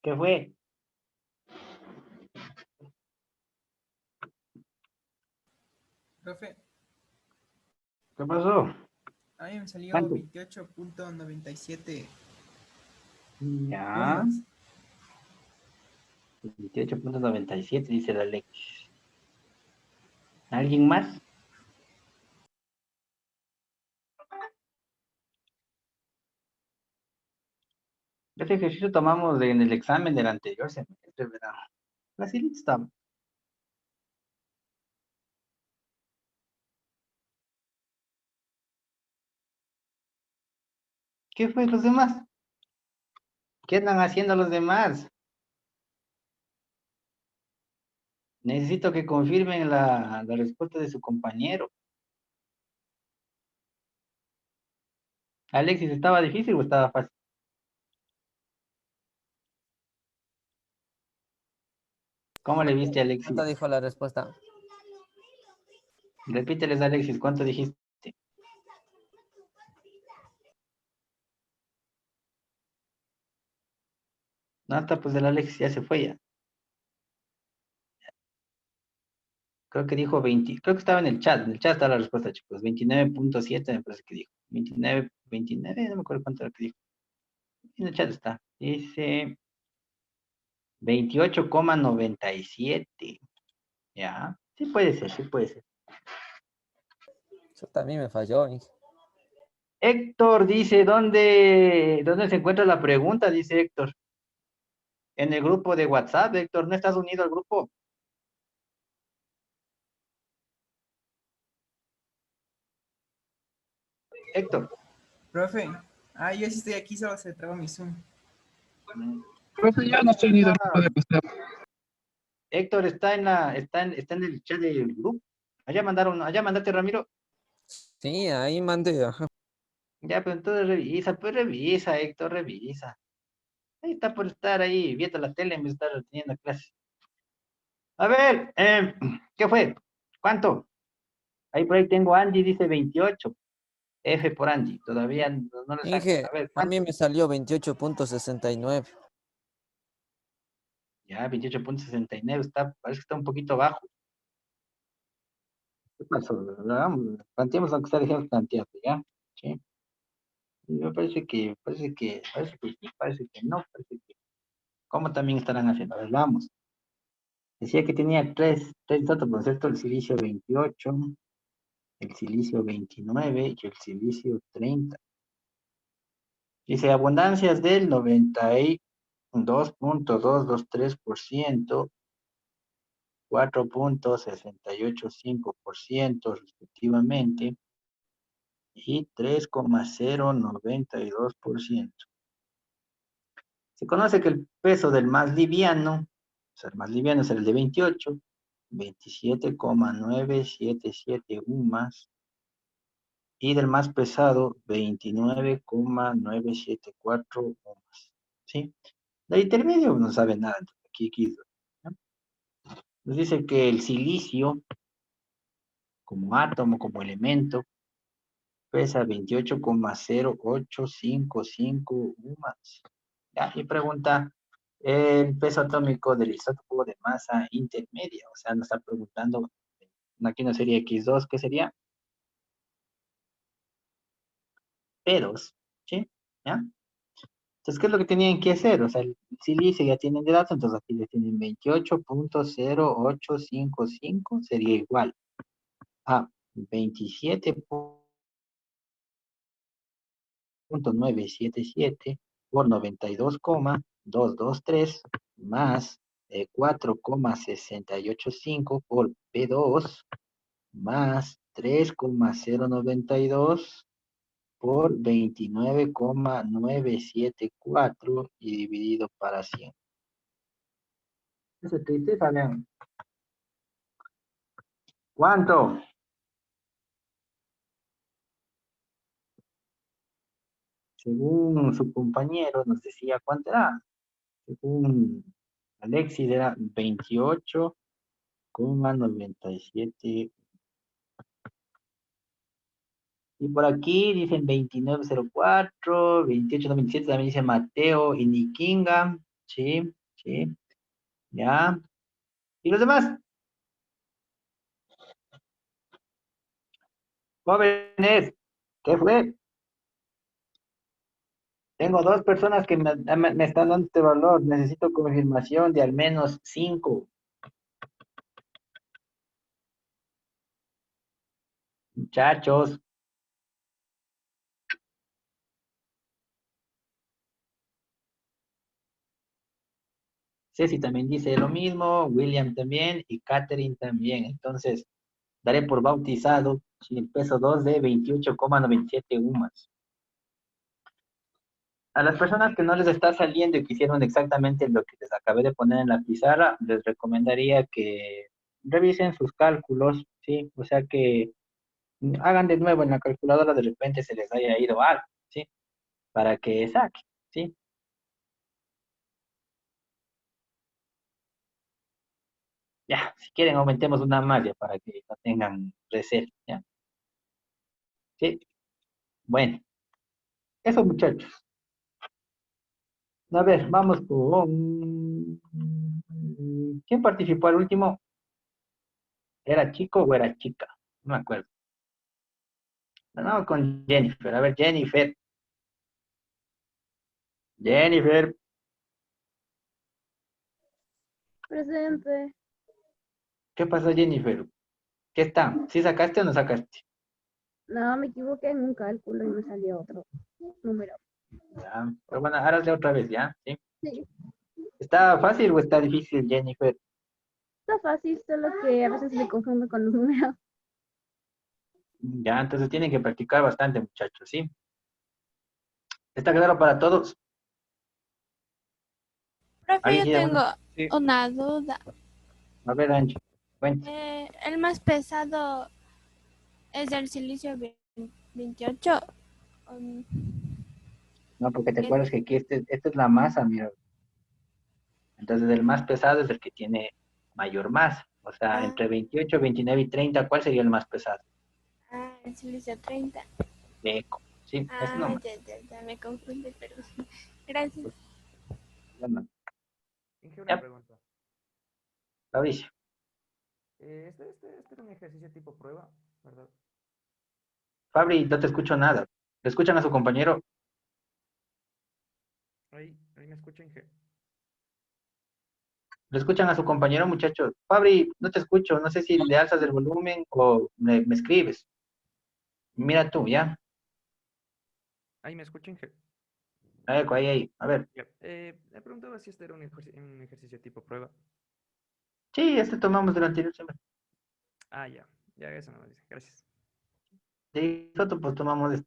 ¿Qué fue? Profe, ¿Qué pasó? a mí me salió ¿Cuánto? 28.97 Ya. UMAS. 28.97 dice la Alex. ¿Alguien más? Este ejercicio tomamos en el examen del anterior semestre, ¿verdad? Facilito está. ¿Qué fue los demás? ¿Qué andan haciendo los demás? Necesito que confirmen la respuesta de su compañero. Alexis, ¿estaba difícil o estaba fácil? ¿Cómo le viste, Alexis? ¿Cuánto dijo la respuesta? Repíteles, Alexis, ¿cuánto dijiste? No, está, pues el Alexis ya se fue ya. Creo que dijo 20, creo que estaba en el chat está la respuesta, chicos. 29.7 me parece que dijo. 29, no me acuerdo cuánto era que dijo. En el chat está. Dice 28,97. Ya, sí puede ser, sí puede ser. Eso también me falló. Héctor dice, ¿dónde se encuentra la pregunta? Dice Héctor. En el grupo de WhatsApp, Héctor, ¿no estás unido al grupo? Héctor. Profe, yo sí estoy aquí, solo se trabó mi Zoom. Profe, ya no estoy unido al grupo de WhatsApp. Héctor está en el chat del grupo. Allá mandaste, Ramiro. Sí, ahí mandé, ajá. Ya, pero entonces revisa, Héctor, revisa. Ahí está por estar ahí viendo la tele en vez de estar teniendo clases. A ver, ¿qué fue? ¿Cuánto? Ahí por ahí tengo Andy, dice 28. F por Andy. Todavía no le saco. Inge, A ver, a ¿cuánto? mí me salió 28.69. Ya, 28.69. Parece que está un poquito bajo. ¿Qué pasó? Planteemos aunque sea dejemos planteado, ¿ya? Sí. Me parece que sí, parece que no, parece que. ¿Cómo también estarán haciendo? A ver, vamos. Decía que tenía tres datos, por cierto, el silicio 28, el silicio 29 y el silicio 30. Dice abundancias del 92.223%, 4.685% respectivamente, y 3,092%. Se conoce que el peso del más liviano, o sea, el más liviano es el de 28, 27,977 UMAS, y del más pesado, 29,974 UMAS. ¿Sí? De intermedio no sabe nada, aquí, ¿no? Nos dice que el silicio, como átomo, como elemento, pesa 28,0855 UMAS. Ya, y pregunta el peso atómico del isótopo de masa intermedia. O sea, nos está preguntando, aquí no sería X2, ¿qué sería? P2, ¿sí? ¿Ya? Entonces, ¿qué es lo que tenían que hacer? O sea, el silicio ya tienen de datos, entonces aquí le tienen 28,0855, sería igual a 27,977 por 92,223 más 4,685 por P2 más 3,092 por 29,974 y dividido para 100. Esa tristeza, vean. ¿Cuánto? Según su compañero nos decía cuánto era. Según Alexis era 28,97. Y por aquí dicen 2904, 2897, también dice Mateo y Nikinga. Sí, sí. Ya. ¿Y los demás? Jóvenes, ¿qué fue? Tengo dos personas que me están dando este valor. Necesito confirmación de al menos 5. Muchachos. Ceci también dice lo mismo, William también y Catherine también. Entonces, daré por bautizado si el peso 2 de 28,97 UMAS. A las personas que no les está saliendo y que hicieron exactamente lo que les acabé de poner en la pizarra, les recomendaría que revisen sus cálculos, ¿sí? O sea que hagan de nuevo en la calculadora, de repente se les haya ido algo, ¿sí? Para que saquen, ¿sí? Ya, si quieren aumentemos una más ya para que no tengan reserva, ¿ya? Sí, bueno, eso muchachos. A ver, vamos con... ¿Quién participó al último? ¿Era chico o era chica? No me acuerdo. No, con Jennifer. A ver, Jennifer. Jennifer, Presente. ¿qué pasó, Jennifer? ¿Qué está? ¿Sí sacaste o no sacaste? No, me equivoqué en un cálculo y me salió otro número. Ya, pero bueno, ahora hazle otra vez, ¿ya? ¿Sí? Sí, ¿Está fácil o está difícil, Jennifer? está fácil, solo que a veces me confundo con los números. Ya, entonces tienen que practicar bastante, muchachos, ¿sí? ¿Está claro para todos? Profe, Ahí yo sí, tengo Sí. una duda. A ver, Angie, cuente. El más pesado es el silicio 28. um, No, porque te ¿Qué? acuerdas que aquí esta es la masa, mira. Entonces el más pesado es el que tiene mayor masa. O sea, Ah, entre 28, 29 y 30, ¿cuál sería el más pesado? el silicio 30. Eco. Sí, eso Ah, nomás. ya me confunde, pero sí. Gracias. Ya no. Inge, una Ya, pregunta. Fabricio. Este era un ejercicio tipo prueba, ¿verdad? Fabri, no te escucho nada. ¿Le escuchan a su compañero? Ahí me escucha, Inge. ¿Le escuchan a su compañero, muchachos? Fabri, no te escucho. No sé si le alzas el volumen o me escribes. Mira tú, ¿ya? Ahí me escucha, Inge. Eco, ahí. A ver. Ya. Me preguntaba si este era un ejercicio tipo prueba. Sí, este tomamos del anterior semestre. Ah, ya. Ya, eso no me dice. Gracias. Sí, nosotros pues tomamos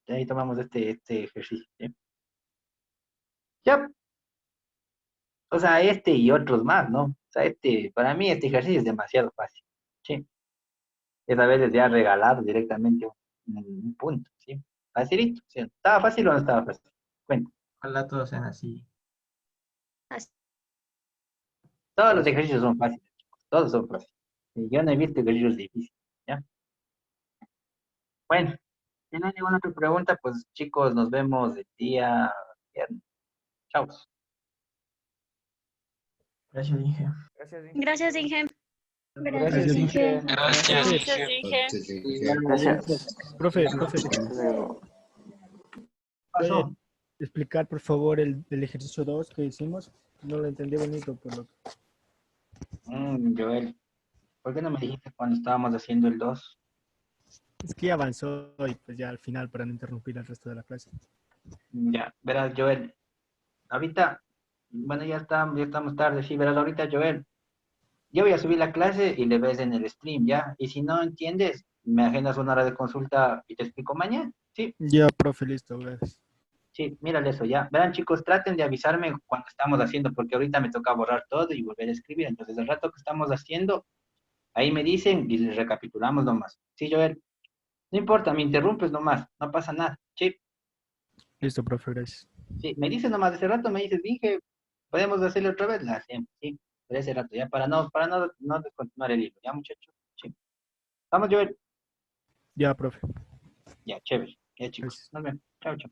ahí tomamos este ejercicio, ¿sí? Ya. O sea, este y otros más, ¿no? O sea, para mí este ejercicio es demasiado fácil, ¿sí? Es a veces ya regalado directamente un punto, ¿sí? Facilito, ¿sí? ¿Estaba fácil o no estaba fácil? Cuenta. Ojalá todos sean así. Todos los ejercicios son fáciles, chicos. Todos son fáciles. Y yo no he visto ejercicios difíciles, ¿ya? Bueno, si no hay ninguna otra pregunta, pues chicos, nos vemos el día viernes. Chao. Gracias, Inge. Gracias, Inge. Gracias, Inge. Gracias, Inge. Gracias. Gracias, Inge. Gracias. Profe, ¿puede Pasó. explicar por favor el ejercicio 2 que hicimos? No lo entendí bonito, por lo que... Joel, ¿por qué no me dijiste cuando estábamos haciendo el 2? Es que ya avanzó y pues ya al final para no interrumpir el resto de la clase. Ya, verás, Joel. Ahorita, bueno, ya estamos tarde, sí, verás, ahorita, Joel. Yo voy a subir la clase y le ves en el stream, ¿ya? Y si no entiendes, me agendas una hora de consulta y te explico mañana. Sí, Ya, profe, listo, gracias. sí, mírale eso, ya. Verán, chicos, traten de avisarme cuando estamos haciendo, porque ahorita me toca borrar todo y volver a escribir. Entonces, el rato que estamos haciendo, ahí me dicen y les recapitulamos nomás. Sí, Joel. No importa, me interrumpes nomás, no pasa nada. Sí, Listo, profe, gracias. sí, me dices nomás, ese rato me dices, dije, podemos hacerlo otra vez, la hacemos, sí, por ese rato, ya, para no descontinuar el hilo, ya, muchachos, sí. Vamos, Joel, Ya, profe. ya, chévere, ya, chicos, Gracias. nos vemos, chao, chao.